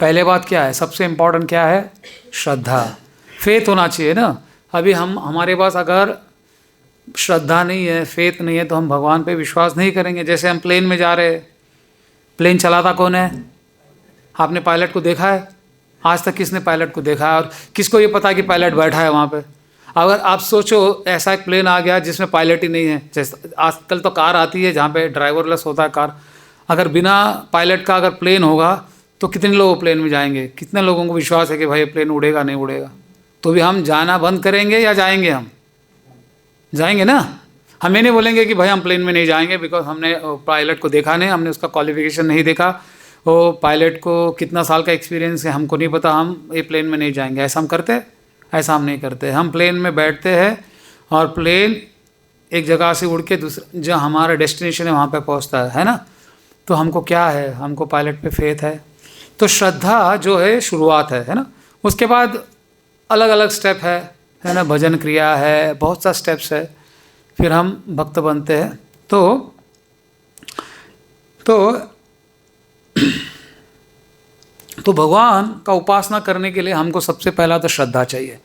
पहले बात क्या है, सबसे इम्पोर्टेंट क्या है? श्रद्धा, फेथ होना चाहिए ना। अभी हमारे पास अगर श्रद्धा नहीं है, फेथ नहीं है, तो हम भगवान पे विश्वास नहीं करेंगे। जैसे हम प्लेन में जा रहे, प्लेन चलाता कौन है? आपने पायलट को देखा है? आज तक किसने पायलट को देखा है? और किसको ये पता है कि पायलट बैठा है वहाँ पे? अगर आप सोचो ऐसा एक प्लेन आ गया जिसमें पायलट ही नहीं है, जैसे आजकल तो कार आती है जहाँ पे ड्राइवरलेस होता है कार, अगर बिना पायलट का अगर प्लेन होगा तो कितने लोग प्लेन में जाएंगे? कितने लोगों को विश्वास है कि भाई प्लेन उड़ेगा नहीं उड़ेगा? तो भी हम जाना बंद करेंगे या जाएंगे? हम जाएंगे ना। हम ये नहीं बोलेंगे कि भाई हम प्लेन में नहीं जाएंगे बिकॉज हमने पायलट को देखा नहीं, हमने उसका क्वालिफिकेशन नहीं देखा, वो पायलट को कितना साल का एक्सपीरियंस है हमको नहीं पता, हम ये प्लेन में नहीं जाएंगे। ऐसा हम करते? ऐसा हम नहीं करते। हम प्लेन में बैठते हैं और प्लेन एक जगह से उड़ के दूसरे जो हमारा डेस्टिनेशन है वहाँ पे पहुँचता है ना। तो हमको क्या है? हमको पायलट पे फेथ है। तो श्रद्धा जो है शुरुआत है ना। उसके बाद अलग अलग स्टेप है ना, भजन क्रिया है, बहुत सा स्टेप्स है, फिर हम भक्त बनते हैं। तो भगवान का उपासना करने के लिए हमको सबसे पहला तो श्रद्धा चाहिए।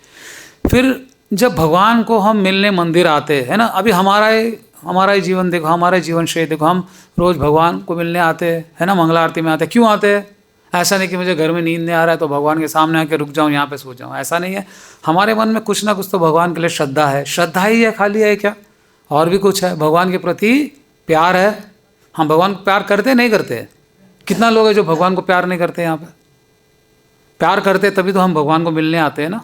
फिर जब भगवान को हम मिलने मंदिर आते हैं ना, अभी हमारा ही जीवन देखो, हमारा जीवन शैली देखो, हम रोज़ भगवान को मिलने आते हैं, है ना, मंगला आरती में आते हैं। क्यों आते हैं? ऐसा नहीं कि मुझे घर में नींद नहीं आ रहा है तो भगवान के सामने आके रुक जाऊँ, यहाँ पे सो जाऊँ, ऐसा नहीं है। हमारे मन में कुछ ना कुछ तो भगवान के लिए श्रद्धा है। श्रद्धा ही है, खाली है क्या? और भी कुछ है, भगवान के प्रति प्यार है। हम भगवान को प्यार करते नहीं करते? कितना लोग हैं जो भगवान को प्यार नहीं करते? यहाँ पे प्यार करते तभी तो हम भगवान को मिलने आते हैं ना।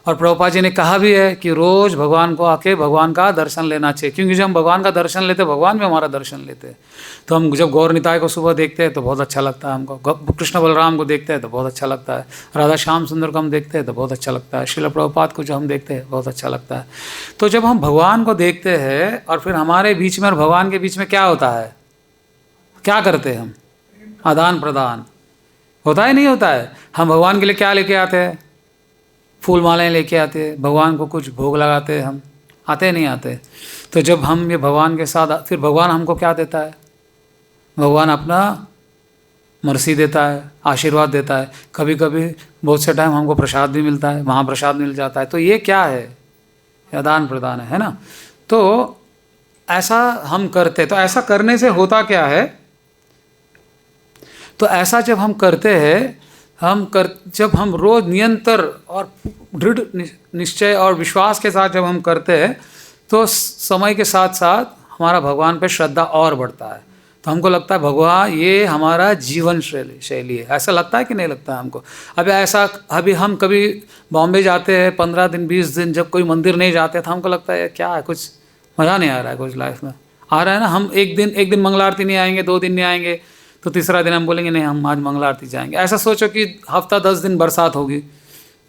और प्रभुपाद जी ने कहा भी है कि रोज़ भगवान को आके भगवान का दर्शन लेना चाहिए, क्योंकि जब हम भगवान का दर्शन लेते भगवान भी हमारा दर्शन लेते हैं। तो हम जब गौर निताय को सुबह देखते हैं तो बहुत अच्छा लगता है हमको, कृष्ण बलराम को देखते हैं तो बहुत अच्छा लगता है, राधा श्याम सुंदर को हम देखते हैं तो बहुत अच्छा लगता है, श्रील प्रभुपाद को जो हम देखते हैं बहुत अच्छा लगता है। तो जब हम भगवान को देखते हैं और फिर हमारे बीच में और भगवान के बीच में क्या होता है, क्या करते हैं हम? आदान प्रदान होता है, नहीं होता है? हम भगवान के लिए क्या लेके आते हैं? फूल मालाएँ लेके आते हैं, भगवान को कुछ भोग लगाते हैं, हम आते नहीं आते? तो जब हम ये भगवान के साथ, फिर भगवान हमको क्या देता है? भगवान अपना मर्सी देता है, आशीर्वाद देता है। कभी कभी बहुत से टाइम हमको प्रसाद भी मिलता है, महाप्रसाद मिल जाता है। तो ये क्या है? आदान प्रदान है ना। तो ऐसा हम करते, तो ऐसा करने से होता क्या है? तो ऐसा जब हम करते हैं, जब हम रोज निरंतर और दृढ़ निश्चय और विश्वास के साथ जब हम करते हैं, तो समय के साथ साथ हमारा भगवान पे श्रद्धा और बढ़ता है। तो हमको लगता है भगवान ये हमारा जीवन शैली है। ऐसा लगता है कि नहीं लगता है हमको? अभी हम कभी बॉम्बे जाते हैं 15 दिन 20 दिन, जब कोई मंदिर नहीं जाते तो हमको लगता है क्या है, कुछ मज़ा नहीं आ रहा है, कुछ लाइफ में आ रहा है ना। हम एक दिन मंगला आरती नहीं आएंगे, 2 दिन नहीं आएंगे, तो तीसरा दिन हम बोलेंगे नहीं हम आज मंगला आरती जाएंगे। ऐसा सोचो कि हफ्ता 10 दिन बरसात होगी,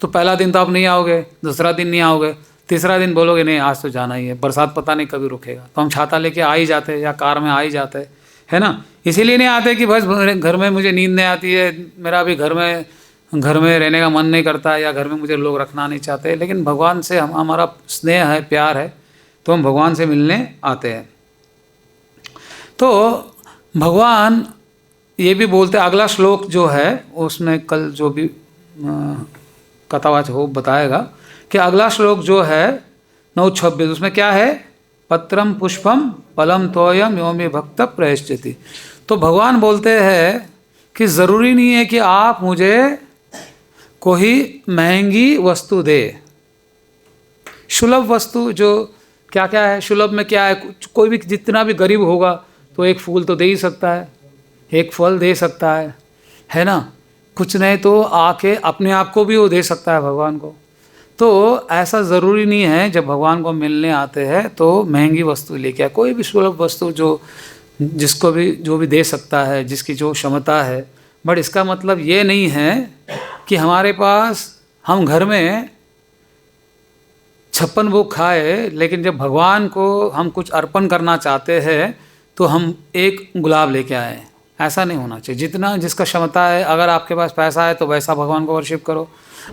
तो पहला दिन तो आप नहीं आओगे, दूसरा दिन नहीं आओगे, तीसरा दिन बोलोगे नहीं आज तो जाना ही है, बरसात पता नहीं कभी रुकेगा। तो हम छाता लेके आ ही जाते या कार में आ ही जाते, है ना। इसीलिए नहीं आते कि बस घर में मुझे नींद नहीं आती है, मेरा अभी घर में रहने का मन नहीं करता, या घर में मुझे लोग रखना नहीं चाहते। लेकिन भगवान से हमारा स्नेह है, प्यार है, तो हम भगवान से मिलने आते हैं। तो भगवान ये भी बोलते, अगला श्लोक जो है उसमें कल जो भी कथावाच हो बताएगा कि अगला श्लोक जो है 9:26, उसमें क्या है? पत्रम पुष्पम फलम तोयम यो मे भक्त प्रयश्चिति। तो भगवान बोलते हैं कि ज़रूरी नहीं है कि आप मुझे कोई महंगी वस्तु दे, सुलभ वस्तु जो क्या क्या है, सुलभ में क्या है, कोई भी जितना भी गरीब होगा तो एक फूल तो दे ही सकता है, एक फल दे सकता है ना। कुछ नहीं तो आके अपने आप को भी वो दे सकता है भगवान को। तो ऐसा ज़रूरी नहीं है जब भगवान को मिलने आते हैं तो महंगी वस्तु लेके आए, कोई भी सुलभ वस्तु जिसको भी जो भी दे सकता है, जिसकी जो क्षमता है। बट इसका मतलब ये नहीं है कि हमारे पास हम घर में 56 भोग खाए, लेकिन जब भगवान को हम कुछ अर्पण करना चाहते हैं तो हम एक गुलाब लेके आए। ऐसा नहीं होना चाहिए। जितना जिसका क्षमता है, अगर आपके पास पैसा है तो वैसा भगवान को वर्शिप करो,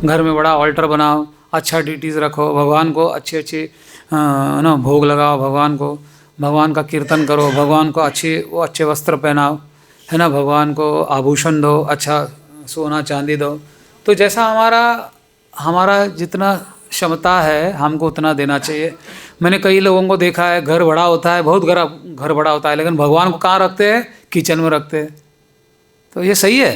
घर में बड़ा ऑल्टर बनाओ, अच्छा डीटीज रखो, भगवान को अच्छे ना भोग लगाओ, भगवान का कीर्तन करो, भगवान को अच्छे वस्त्र पहनाओ, है ना, भगवान को आभूषण दो, अच्छा सोना चांदी दो। तो जैसा हमारा जितना क्षमता है हमको उतना देना चाहिए। मैंने कई लोगों को देखा है, घर बड़ा होता है, बहुत घर बड़ा होता है, लेकिन भगवान को कहाँ रखते हैं? किचन में रखते हैं। तो ये सही है?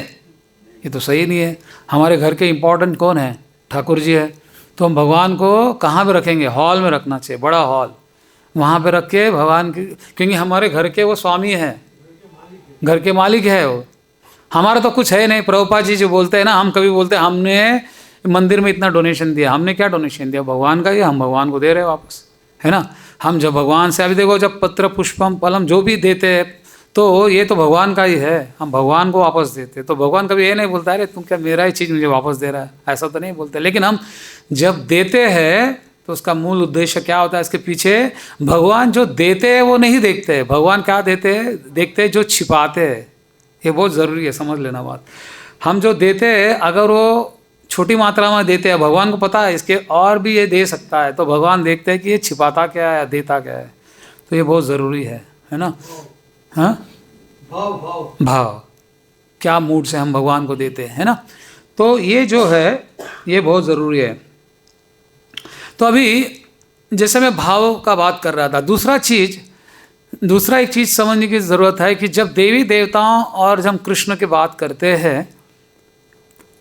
ये तो सही नहीं है। हमारे घर के इम्पोर्टेंट कौन है? ठाकुर जी है। तो हम भगवान को कहाँ पे रखेंगे? हॉल में रखना चाहिए, बड़ा हॉल, वहाँ पे रख के भगवान की, क्योंकि हमारे घर के वो स्वामी हैं, घर के मालिक है वो। हमारा तो कुछ है नहीं। प्रभुपाद जी जो बोलते हैं ना, हम कभी बोलते हैं हमने मंदिर में इतना डोनेशन दिया। हमने क्या डोनेशन दिया? भगवान का ही, हम भगवान को दे रहे हैं वापस, है ना। हम जब भगवान से, अभी देखो, जब पत्र पुष्पम फलम जो भी देते हैं तो ये तो भगवान का ही है, हम भगवान को वापस देते। तो भगवान कभी ये नहीं बोलता अरे तुम क्या मेरा ही चीज़ मुझे वापस दे रहा है, ऐसा तो नहीं बोलते। लेकिन हम जब देते हैं तो उसका मूल उद्देश्य क्या होता है? इसके पीछे भगवान जो देते हैं वो नहीं देखते हैं। भगवान क्या देते हैं? देखते हैं जो छिपाते हैं। ये बहुत ज़रूरी है, समझ लेना बात। हम जो देते हैं, अगर वो छोटी मात्रा में देते हैं, भगवान को पता है इसके और भी ये दे सकता है, तो भगवान देखते हैं कि ये छिपाता क्या है, देता क्या है। तो ये बहुत ज़रूरी है ना। हाँ, भाव क्या मूड से हम भगवान को देते हैं, है ना। तो ये जो है ये बहुत ज़रूरी है। तो अभी जैसे मैं भाव का बात कर रहा था, दूसरा एक चीज़ समझने की ज़रूरत है कि जब देवी देवताओं और जब हम कृष्ण की बात करते हैं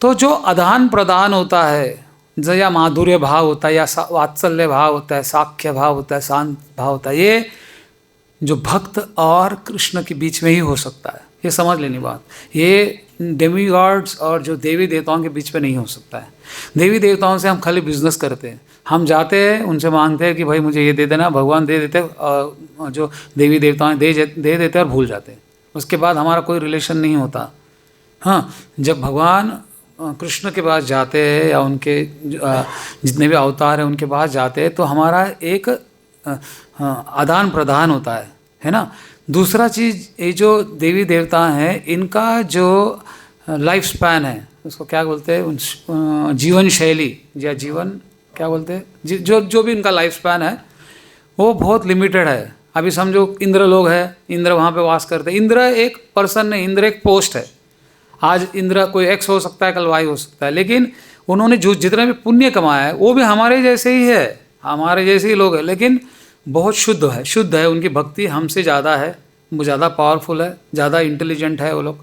तो जो आदान प्रदान होता है या माधुर्य भाव होता है, या वात्सल्य भाव होता है, साख्य भाव होता है, शांत भाव होता है, ये जो भक्त और कृष्ण के बीच में ही हो सकता है। ये समझ लेनी बात, ये डेमी गॉड्स और जो देवी देवताओं के बीच में नहीं हो सकता है। देवी देवताओं से हम खाली बिजनेस करते हैं, हम जाते हैं उनसे मांगते हैं कि भाई मुझे ये दे देना, भगवान दे देते, जो देवी देवताएं दे देते और भूल जाते हैं, उसके बाद हमारा कोई रिलेशन नहीं होता। हाँ, जब भगवान कृष्ण के पास जाते हैं या उनके जितने भी अवतार हैं उनके पास जाते हैं, तो हमारा एक आदान प्रदान होता है ना। दूसरा चीज़, ये जो देवी देवता हैं इनका जो लाइफ स्पैन है, उसको क्या बोलते हैं, जीवन शैली या जीवन क्या बोलते हैं, जो भी इनका लाइफ स्पैन है वो बहुत लिमिटेड है। अभी समझो इंद्र लोग हैं, इंद्र वहाँ पे वास करते हैं। इंद्र एक पर्सन नहीं, इंद्र एक पोस्ट है। आज इंद्र कोई एक्स हो सकता है, कल वाई हो सकता है, लेकिन उन्होंने जो जितना भी पुण्य कमाया है वो भी हमारे जैसे ही है, हमारे जैसे ही लोग हैं, लेकिन बहुत शुद्ध है। उनकी भक्ति हमसे ज़्यादा है, वो ज़्यादा पावरफुल है, ज़्यादा इंटेलिजेंट है वो लोग,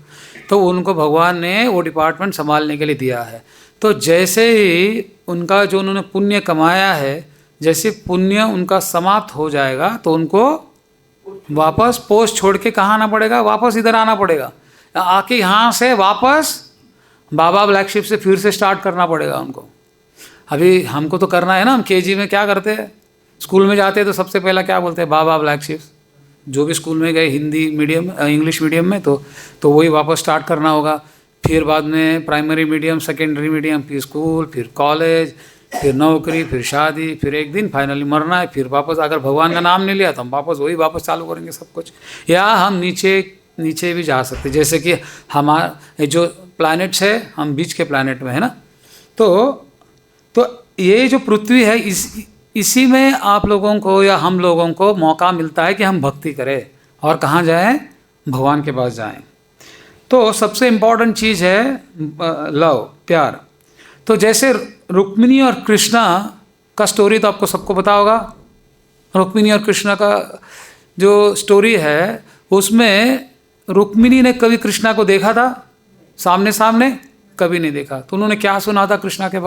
तो उनको भगवान ने वो डिपार्टमेंट संभालने के लिए दिया है। तो जैसे ही उनका जो उन्होंने पुण्य कमाया है, जैसे पुण्य उनका समाप्त हो जाएगा तो उनको वापस पोस्ट छोड़ के कहाँ आना पड़ेगा, वापस इधर आना पड़ेगा, आके यहाँ से वापस बाबा ब्लैक शिप से फिर से स्टार्ट करना पड़ेगा उनको। अभी हमको तो करना है ना, हम केजी में क्या करते हैं, स्कूल में जाते हैं तो सबसे पहला क्या बोलते हैं, बाबा ब्लैक शिप। जो भी स्कूल में गए हिंदी मीडियम इंग्लिश मीडियम में, तो वही वापस स्टार्ट करना होगा। फिर बाद में प्राइमरी मीडियम, सेकेंडरी मीडियम, फिर स्कूल, फिर कॉलेज, फिर नौकरी, फिर शादी, फिर एक दिन फाइनली मरना है। फिर वापस अगर भगवान का नाम नहीं लिया तो हम वापस चालू करेंगे सब कुछ। या हम नीचे भी जा सकते, जैसे कि हमारे जो प्लैनेट्स है, हम बीच के प्लैनेट में है ना, तो ये जो पृथ्वी है, इसी में आप लोगों को या हम लोगों को मौका मिलता है कि हम भक्ति करें और कहाँ जाएं, भगवान के पास जाएं। तो सबसे इम्पॉर्टेंट चीज़ है लव, प्यार। तो जैसे रुक्मिणी और कृष्णा का स्टोरी तो आपको सबको पता होगा। रुक्मिणी और कृष्णा का जो स्टोरी है, उसमें रुक्मिणी ने कभी कृष्णा को देखा था सामने सामने? कभी नहीं देखा। तो उन्होंने क्या सुना था कृष्णा के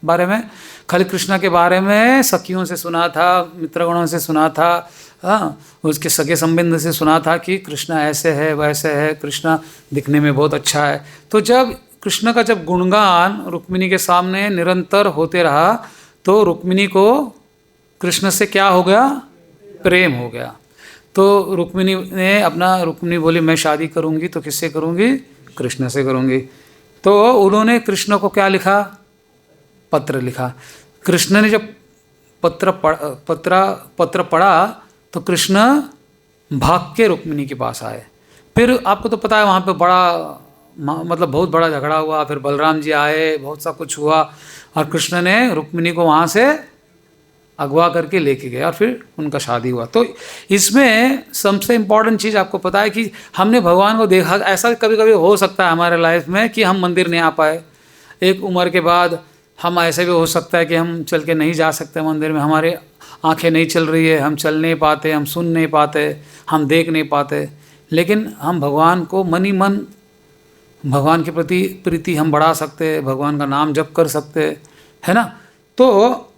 बारे में? खाली कृष्णा के बारे में सखियों से सुना था, मित्रगणों से सुना था, हाँ, उसके सगे संबंध से सुना था कि कृष्णा ऐसे है वैसे है, कृष्णा दिखने में बहुत अच्छा है। तो जब कृष्ण का जब गुणगान रुक्मिणी के सामने निरंतर होते रहा, तो रुक्मिणी को कृष्ण से क्या हो गया? प्रेम हो गया। तो रुक्मिणी बोली मैं शादी करूँगी तो किससे करूँगी? कृष्ण से करूँगी। तो उन्होंने कृष्ण को क्या लिखा? पत्र लिखा। कृष्ण ने जब पत्र पढ़ा तो कृष्ण भाग के रुक्मिणी के पास आए। फिर आपको तो पता है वहाँ पे बहुत बड़ा झगड़ा हुआ। फिर बलराम जी आए, बहुत सा कुछ हुआ, और कृष्ण ने रुक्मिणी को वहाँ से अगवा करके लेके गए और फिर उनका शादी हुआ। तो इसमें सबसे इम्पॉर्टेंट चीज़ आपको पता है कि हमने भगवान को देखा। ऐसा कभी कभी हो सकता है हमारे लाइफ में कि हम मंदिर नहीं आ पाए, एक उम्र के बाद हम ऐसे भी हो सकता है कि हम चल के नहीं जा सकते मंदिर में, हमारे आंखें नहीं चल रही है, हम चल नहीं पाते, हम सुन नहीं पाते, हम देख नहीं पाते, लेकिन हम भगवान को मन ही मन, भगवान के प्रति प्रीति हम बढ़ा सकते हैं, भगवान का नाम जप कर सकते हैं, है ना। तो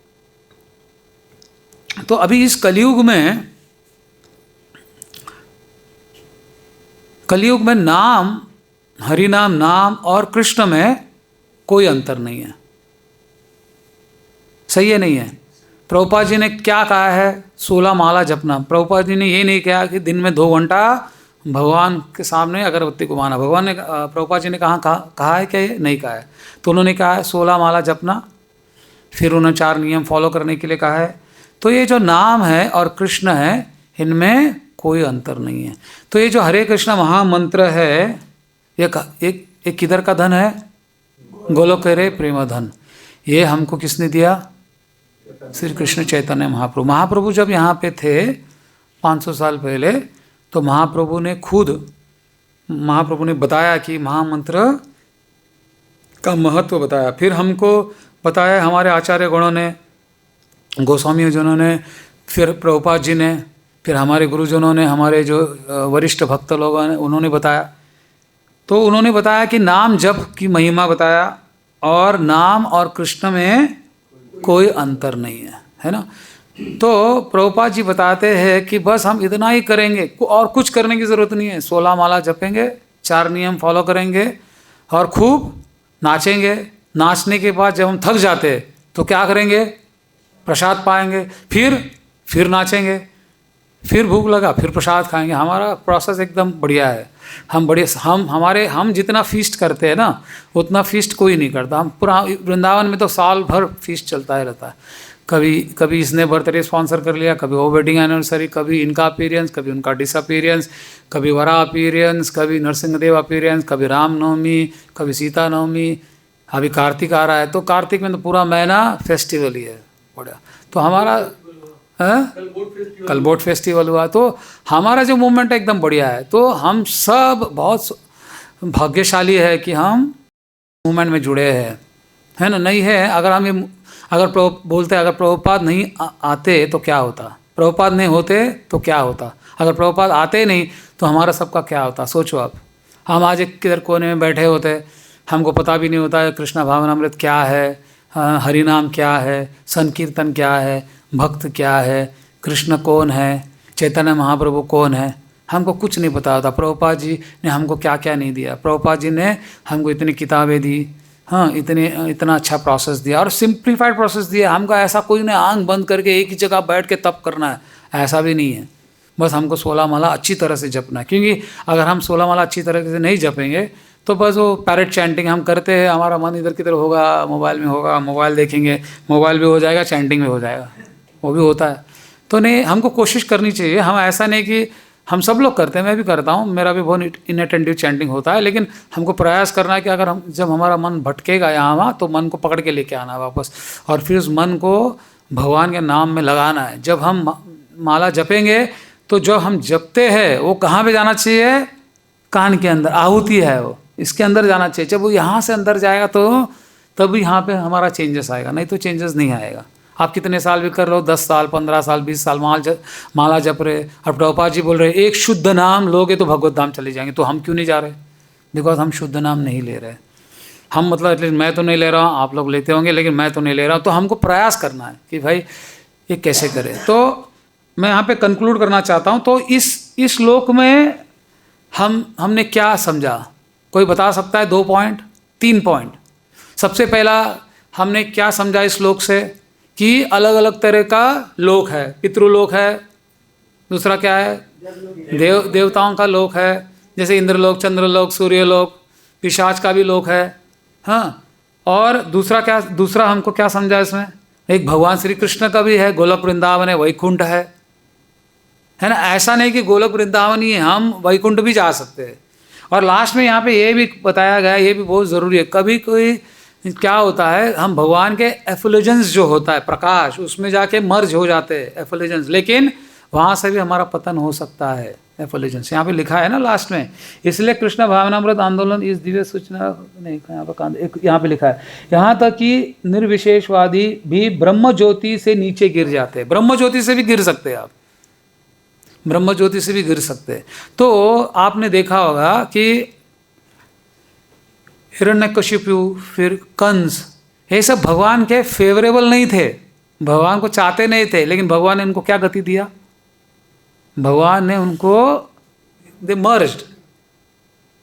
अभी इस कलयुग में नाम, हरि नाम, नाम और कृष्ण में कोई अंतर नहीं है। सही है, नहीं है? प्रभुपाद जी ने क्या कहा है? 16 माला जपना। प्रभुपाद जी ने ये नहीं कहा कि दिन में 2 घंटा भगवान के सामने अगरबत्ती घुमाना। प्रभुपाद जी ने कहा है क्या? ये नहीं कहा है। तो उन्होंने कहा है 16 माला जपना, फिर उन्होंने 4 नियम फॉलो करने के लिए कहा है। तो ये जो नाम है और कृष्ण है, इनमें कोई अंतर नहीं है। तो ये जो हरे कृष्ण महामंत्र है, ये किधर का धन है? गोलोक रे प्रेम धन। ये हमको किसने दिया? श्री कृष्ण चैतन्य महाप्रभु जब यहाँ पे थे 500 साल पहले, तो महाप्रभु ने बताया कि महामंत्र का महत्व बताया। फिर हमको बताया हमारे आचार्य गणों ने, गोस्वामी जनों ने, फिर प्रभुपाद जी ने, फिर हमारे गुरुजनों ने, हमारे जो वरिष्ठ भक्त लोगों ने, उन्होंने बताया। तो उन्होंने बताया कि नाम जप की महिमा बताया, और नाम और कृष्ण में कोई अंतर नहीं है ना। तो प्रभुपाद जी बताते हैं कि बस हम इतना ही करेंगे और कुछ करने की ज़रूरत नहीं है। 16 माला जपेंगे, 4 नियम फॉलो करेंगे और खूब नाचेंगे। नाचने के बाद जब हम थक जाते तो क्या करेंगे, प्रसाद पाएंगे, फिर नाचेंगे, फिर भूख लगा फिर प्रसाद खाएंगे। हमारा प्रोसेस एकदम बढ़िया है। हम जितना फीस्ट करते हैं ना उतना फीस्ट कोई नहीं करता। हम पूरा वृंदावन में तो साल भर फीस्ट चलता ही रहता है। कभी इसने बर्थडे स्पॉन्सर कर लिया, कभी वो वेडिंग एनिवर्सरी, कभी इनका अपीयरेंस, कभी उनका डिसअपीयरेंस, कभी वरा अपीयरेंस, कभी नरसिंहदेव अपीयरेंस, कभी रामनवमी, कभी सीता नवमी, अभी कार्तिक आ रहा है तो कार्तिक में तो पूरा महीना फेस्टिवल ही है बढ़िया। तो हमारा कल बोट फेस्टिवल हुआ। तो हमारा जो मूवमेंट है एकदम बढ़िया है। तो हम सब बहुत भाग्यशाली है कि हम मूवमेंट में जुड़े हैं, है ना। नहीं है अगर बोलते अगर प्रभुपाद नहीं आते तो क्या होता, प्रभुपाद नहीं होते तो क्या होता, अगर प्रभुपाद आते नहीं तो हमारा सबका क्या होता। सोचो आप, हम आज एक किधर कोने में बैठे होते, हमको पता भी नहीं होता है कृष्णा भावनामृत क्या है, हरि नाम क्या है, संकीर्तन क्या है, भक्त क्या है, कृष्ण कौन है, चैतन्य महाप्रभु कौन है, हमको कुछ नहीं पता होता। प्रभुपाद जी ने हमको क्या क्या नहीं दिया। प्रभुपाद जी ने हमको इतनी किताबें दी, हाँ इतना अच्छा प्रोसेस दिया और सिंप्लीफाइड प्रोसेस दिया। हमको ऐसा कोई नहीं आंख बंद करके एक ही जगह बैठ के तप करना है, ऐसा भी नहीं है। बस हमको 16 माला अच्छी तरह से जपना है, क्योंकि अगर हम 16 माला अच्छी तरह से नहीं जपेंगे तो बस वो पैरेट चैंटिंग हम करते हैं, हमारा मन इधर किधर होगा, मोबाइल में होगा, मोबाइल देखेंगे, मोबाइल भी हो जाएगा, चैंटिंग भी हो जाएगा, वो भी होता है। तो नहीं, हमको कोशिश करनी चाहिए। हम ऐसा नहीं कि हम सब लोग करते हैं, मैं भी करता हूँ, मेरा भी बहुत इनअटेंटिव चैंटिंग होता है, लेकिन हमको प्रयास करना है कि अगर हम जब हमारा मन भटकेगा यहाँ वहाँ तो मन को पकड़ के लेके आना है वापस, और फिर उस मन को भगवान के नाम में लगाना है। जब हम माला जपेंगे तो जो हम जपते हैं वो कहाँ पे जाना चाहिए, कान के अंदर, आहुति है वो, इसके अंदर जाना चाहिए। जब वो यहाँ से अंदर जाएगा तो तब यहाँ पे हमारा चेंजेस आएगा, नहीं तो चेंजेस नहीं आएगा। आप कितने साल भी कर लो, 10 साल 15 साल 20 साल माला जप रहे, और प्रभुपाद जी बोल रहे एक शुद्ध नाम लोगे तो भगवत धाम चले जाएंगे। तो हम क्यों नहीं जा रहे? बिकॉज हम शुद्ध नाम नहीं ले रहे। हम मतलब एटलीस्ट मैं तो नहीं ले रहा हूँ, आप लोग लेते होंगे, लेकिन मैं तो नहीं ले रहा हूँ। तो हमको प्रयास करना है कि भाई ये कैसे करें। तो मैं यहाँ पे कंक्लूड करना चाहता हूँ। तो इस श्लोक में हमने क्या समझा, कोई बता सकता है? 2 पॉइंट 3 पॉइंट। सबसे पहला हमने क्या समझा इस श्लोक से कि अलग अलग तरह का लोक है, पितृलोक है, दूसरा क्या है, देवताओं का लोक है, जैसे इंद्रलोक, चंद्रलोक, सूर्यलोक, पिशाच का भी लोक है, हाँ। और दूसरा हमको क्या समझा इसमें, एक भगवान श्री कृष्ण का भी है, गोलोक वृंदावन है, वैकुंठ है ना। ऐसा नहीं कि गोलोक वृंदावन ही है, हम वैकुंठ भी जा सकते हैं। और लास्ट में यहाँ पे ये भी बताया गया, ये भी बहुत ज़रूरी है, कभी कोई क्या होता है, हम भगवान के एफिलिजेंस जो होता है प्रकाश, उसमें जाके मर्ज हो जाते हैं एफिलिजेंस, लेकिन वहाँ से भी हमारा पतन हो सकता है एफिलिजेंस। यहाँ पे लिखा है ना लास्ट में, इसलिए कृष्ण भावनामृत आंदोलन इस दिव्य सूचना नहीं, यहाँ पे लिखा है, यहाँ तक कि निर्विशेषवादी भी ब्रह्म ज्योति से नीचे गिर जाते हैं। ब्रह्म ज्योति से भी गिर सकते हैं आप, ब्रह्म ज्योति से भी गिर सकते हैं। तो आपने देखा होगा कि हिरण्यकशिपु, फिर कंस, ये सब भगवान के फेवरेबल नहीं थे, भगवान को चाहते नहीं थे, लेकिन भगवान ने उनको क्या गति दिया, भगवान ने उनको दे मर्ज्ड,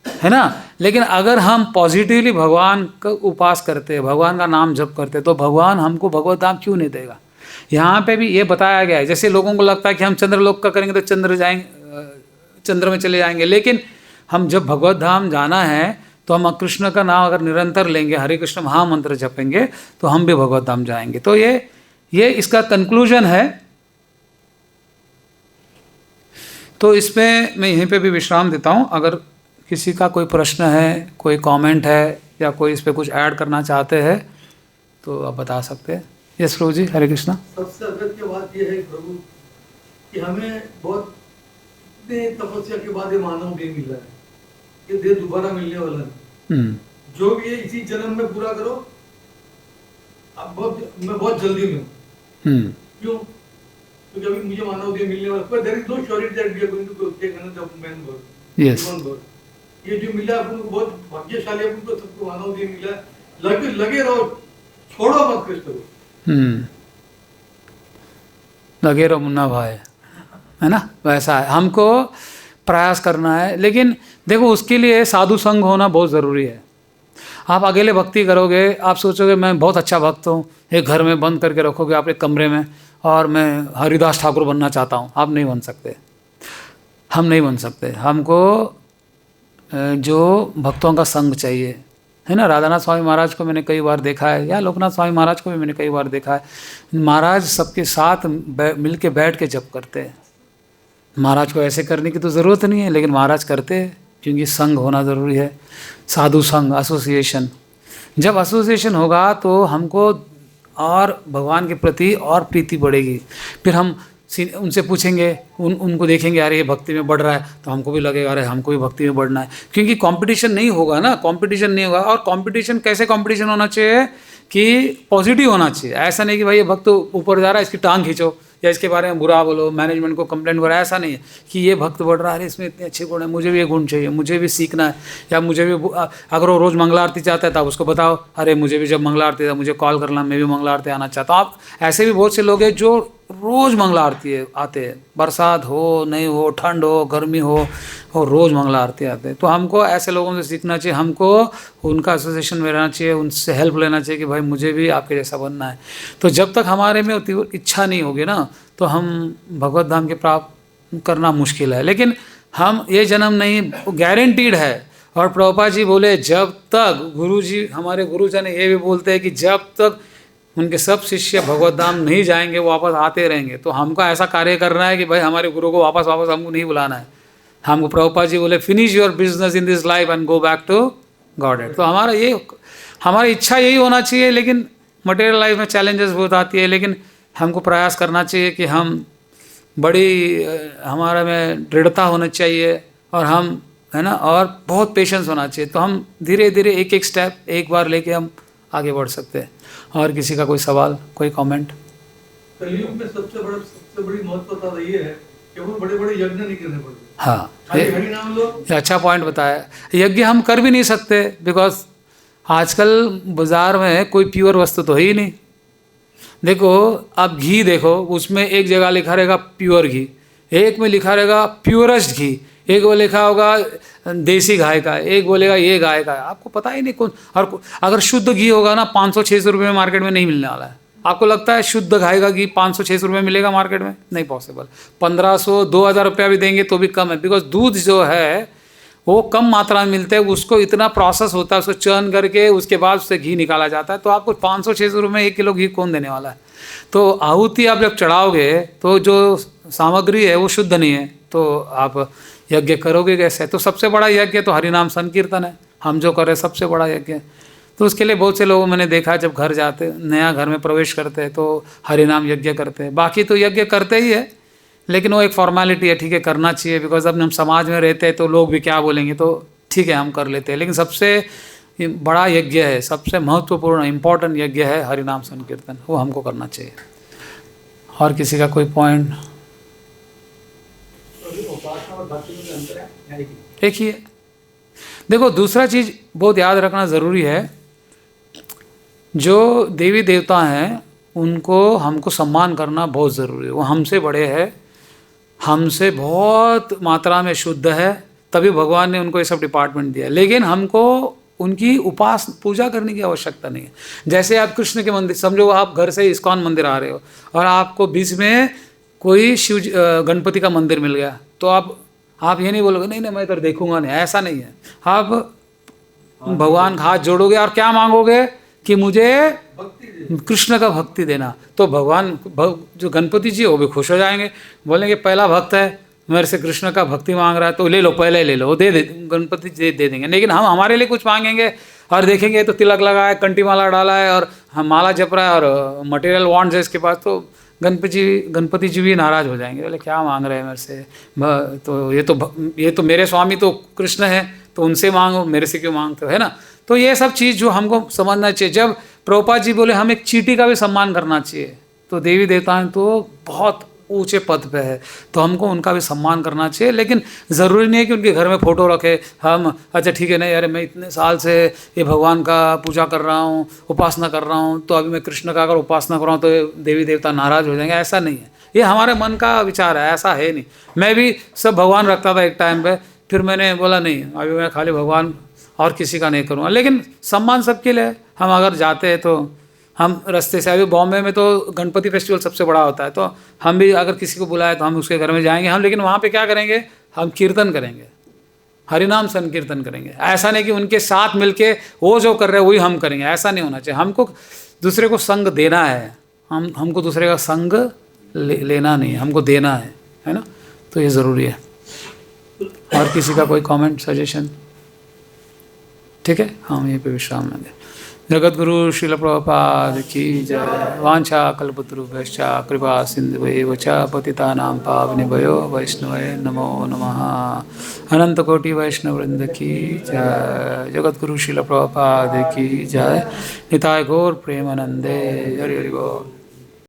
है ना। लेकिन अगर हम पॉजिटिवली भगवान का उपास करते, भगवान का नाम जप करते, तो भगवान हमको भगवत धाम क्यों नहीं देगा। यहाँ पे भी ये बताया गया है। जैसे लोगों को लगता है कि हम चंद्रलोक का करेंगे तो चंद्र में चले जाएंगे, लेकिन हम जब भगवत धाम जाना है तो हम कृष्ण का नाम अगर निरंतर लेंगे, हरे कृष्ण महामंत्र जपेंगे, तो हम भी भगवत धाम जाएंगे। तो ये इसका कंक्लूजन है। तो इसमें मैं यहीं पे भी विश्राम देता हूँ। अगर किसी का कोई प्रश्न है, कोई कमेंट है, या कोई इस पर कुछ ऐड करना चाहते हैं तो आप बता सकते हैं। यस प्रभु जी, हरे कृष्णा। सबसे अगत्य बात यह है प्रभु कि हमें बहुत तपस्या के बाद ये मानव देह मिला है, ये देह दोबारा मिलने वाला है। जो भी है इसी जन्म में पूरा करो। अब मैं बहुत जल्दी में क्यों, क्योंकि अभी मुझे मानव देह मिलने वाला, there is no surety that we are going to take another man body. Yes, ये जो मिला अपन को बहुत भाग्यशाली, अपन को सबको मानव देह मिला, लगे रहो, छोड़ो मत कृष्ण को। लगे रहो मुन्ना भाई, है ना, वैसा है। हमको प्रयास करना है, लेकिन देखो उसके लिए साधु संग होना बहुत ज़रूरी है। आप अकेले भक्ति करोगे, आप सोचोगे मैं बहुत अच्छा भक्त हूँ, एक घर में बंद करके रखोगे आप एक कमरे में, और मैं हरिदास ठाकुर बनना चाहता हूँ, आप नहीं बन सकते, हम नहीं बन सकते। हमको जो भक्तों का संग चाहिए, है ना। राधानाथ स्वामी महाराज को मैंने कई बार देखा है, या लोकनाथ स्वामी महाराज को भी मैंने कई बार देखा है। महाराज सबके साथ मिल के बैठ के जप करते हैं। महाराज को ऐसे करने की तो ज़रूरत नहीं है, लेकिन महाराज करते हैं, क्योंकि संग होना ज़रूरी है, साधु संग, एसोसिएशन। जब एसोसिएशन होगा तो हमको और भगवान के प्रति और प्रीति बढ़ेगी। फिर हम उनसे पूछेंगे, उनको देखेंगे, अरे ये भक्ति में बढ़ रहा है, तो हमको भी लगेगा अरे हमको भी भक्ति में बढ़ना है। क्योंकि कंपटीशन नहीं होगा ना, कंपटीशन नहीं होगा। और कंपटीशन कैसे कंपटीशन होना चाहिए कि पॉजिटिव होना चाहिए। ऐसा नहीं कि भाई ये भक्त ऊपर जा रहा है, इसकी टांग खींचो या इसके बारे में बुरा बोलो, मैनेजमेंट को कंप्लेंट करो। ऐसा नहीं है कि ये भक्त बढ़ रहा है, अरे इसमें इतने अच्छे गुण है, मुझे भी ये गुण चाहिए, मुझे भी सीखना है। या मुझे भी, अगर वो रोज़ मंगला आरती चाहता है तब उसको बताओ, अरे मुझे भी जब मंगला आरती था मुझे कॉल करना, मैं भी मंगला आरती आना चाहता हूँ। आप ऐसे भी बहुत से लोग हैं जो रोज़ मंगला आरती आते हैं, बरसात हो नहीं हो, ठंड हो गर्मी हो, रोज़ मंगला आरती आते हैं। तो हमको ऐसे लोगों से सीखना चाहिए, हमको उनका एसोसिएशन में रहना चाहिए, उनसे हेल्प लेना चाहिए कि भाई मुझे भी आपके जैसा बनना है। तो जब तक हमारे में इच्छा नहीं होगी ना, तो हम भगवत धाम के प्राप्त करना मुश्किल है। लेकिन हम ये जन्म नहीं, गारंटीड है। और प्रभुपाद जी बोले, जब तक गुरुजी, हमारे गुरुजन ये भी बोलते हैं कि जब तक उनके सब शिष्य भगवत धाम नहीं जाएंगे वो वापस आते रहेंगे। तो हमको ऐसा कार्य करना है कि भाई हमारे गुरु को वापस हमको नहीं बुलाना है। हमको प्रभुपाद जी बोले, finish your business in this life and go back to godhead. तो हमारी इच्छा यही होना चाहिए। लेकिन मटेरियल लाइफ में चैलेंजेस बहुत आती है, लेकिन हमको प्रयास करना चाहिए कि हम बड़ी, हमारे में दृढ़ता होना चाहिए, और हम, है ना, और बहुत पेशेंस होना चाहिए। तो हम धीरे धीरे एक एक स्टेप एक बार लेके हम आगे बढ़ सकते हैं। और किसी का कोई सवाल, कोई कमेंट? कलयुग में सबसे बड़ी महत्वता ये है कि वो बड़े बड़े यज्ञ नहीं करने पड़ते। हाँ, हरि नाम लो। ये अच्छा पॉइंट बताया। यज्ञ हम कर भी नहीं सकते, बिकॉज आजकल बाज़ार में कोई प्योर वस्तु तो है ही नहीं। देखो आप घी देखो, उसमें एक जगह लिखा रहेगा प्योर घी, एक में लिखा रहेगा प्योरेस्ट घी, एक वो लिखा होगा देसी गाय का, एक बोलेगा ये गाय का है। आपको पता ही नहीं कौन। और अगर शुद्ध घी होगा ना 500-600 रुपये में मार्केट में नहीं मिलने वाला है। आपको लगता है शुद्ध गाय का घी 500-600 रुपये मिलेगा मार्केट में? नहीं पॉसिबल। 1500-2000 रुपया भी देंगे तो भी कम है, बिकॉज दूध जो है वो कम मात्रा में मिलता है, उसको इतना प्रोसेस होता है, उसको चर्न करके उसके बाद उससे घी निकाला जाता है। तो आपको 500-600 रुपये में 1 किलो घी कौन देने वाला है? तो आहुति आप जब चढ़ाओगे तो जो सामग्री है वो शुद्ध नहीं है, तो आप यज्ञ करोगे कैसे? तो सबसे बड़ा यज्ञ तो हरिनाम संकीर्तन है, हम जो कर रहे सबसे बड़ा यज्ञ। तो उसके लिए बहुत से लोगों मैंने देखा, जब घर जाते, नया घर में प्रवेश करते हैं तो हरिनाम यज्ञ करते हैं। बाकी तो यज्ञ करते ही है, लेकिन वो एक फॉर्मेलिटी है, ठीक है करना चाहिए, बिकॉज अब हम समाज में रहते हैं तो लोग भी क्या बोलेंगे, तो ठीक है हम कर लेते हैं। लेकिन सबसे बड़ा यज्ञ है, सबसे महत्वपूर्ण इम्पोर्टेंट यज्ञ है हरिनाम संकीर्तन, वो हमको करना चाहिए। और किसी का कोई पॉइंट? एक ही है। देखो दूसरा चीज़ बहुत याद रखना ज़रूरी है, जो देवी देवता हैं उनको हमको सम्मान करना बहुत ज़रूरी है। वो हमसे बड़े हैं, हमसे बहुत मात्रा में शुद्ध है, तभी भगवान ने उनको ये सब डिपार्टमेंट दिया। लेकिन हमको उनकी पूजा करने की आवश्यकता नहीं है। जैसे आप कृष्ण के मंदिर, समझो आप घर से इस्कॉन मंदिर आ रहे हो और आपको बीच में कोई गणपति का मंदिर मिल गया, तो आप ये नहीं बोलोगे नहीं मैं इधर देखूंगा नहीं, ऐसा नहीं है। आप भगवान का हाथ जोड़ोगे और क्या मांगोगे कि मुझे कृष्ण का भक्ति देना। तो भगवान जो गणपति जी वो भी खुश हो जाएंगे, बोलेंगे पहला भक्त है मेरे से कृष्ण का भक्ति मांग रहा है, तो ले लो, पहले ले लो, वो दे गणपति जी दे देंगे। लेकिन हम हमारे लिए कुछ मांगेंगे और देखेंगे तो तिलक लगा है, कंठी माला डाला है और हम माला जप रहा है और मटेरियल वांट्स है इसके पास, तो गणपति जी भी नाराज हो जाएंगे, बोले क्या मांग रहे हैं मेरे से, तो ये तो मेरे स्वामी तो कृष्ण है, तो उनसे मांगो, मेरे से क्यों मांगते हो, है ना। तो ये सब चीज़ जो हमको समझना चाहिए। जब प्रभुपाद जी बोले हम एक चींटी का भी सम्मान करना चाहिए, तो देवी देवता तो बहुत ऊंचे पद पे है, तो हमको उनका भी सम्मान करना चाहिए। लेकिन ज़रूरी नहीं है कि उनके घर में फ़ोटो रखे हम, अच्छा ठीक है, नहीं अरे मैं इतने साल से ये भगवान का पूजा कर रहा हूँ, उपासना कर रहा हूँ, तो अभी मैं कृष्ण का अगर उपासना कर रहा हूँ तो देवी देवता नाराज़ हो जाएंगे, ऐसा नहीं है। ये हमारे मन का विचार है, ऐसा है नहीं। मैं भी सब भगवान रखता था एक टाइम पे, फिर मैंने बोला नहीं, अभी मैं खाली भगवान और किसी का नहीं करूँगा। लेकिन सम्मान सबके लिए है। हम अगर जाते हैं तो हम रास्ते से, अभी बॉम्बे में तो गणपति फेस्टिवल सबसे बड़ा होता है, तो हम भी अगर किसी को बुलाए तो हम उसके घर में जाएंगे हम, लेकिन वहाँ पे क्या करेंगे, हम कीर्तन करेंगे, हरिनाम संकीर्तन करेंगे। ऐसा नहीं कि उनके साथ मिलके वो जो कर रहे हैं वही हम करेंगे, ऐसा नहीं होना चाहिए। हमको दूसरे को संग देना है, हमको दूसरे का संग लेना नहीं, हमको देना है ना, तो ये ज़रूरी है। और किसी का कोई कमेंट सजेशन? ठीक है, हम यहीं पे विश्राम लेंगे। जगत गुरु श्रील प्रभुपाद की जय। वांछा कल्पतरुभ्यश्च कृपा सिन्धुभ्येव च पतितानां पावनेभ्यो वैष्णवे नमो नमः। अनंत कोटि वैष्णव वृंद की जय। जगत गुरु श्रील प्रभुपाद की जय। निताय गौर प्रेमानंदे। हरि हरि बोल।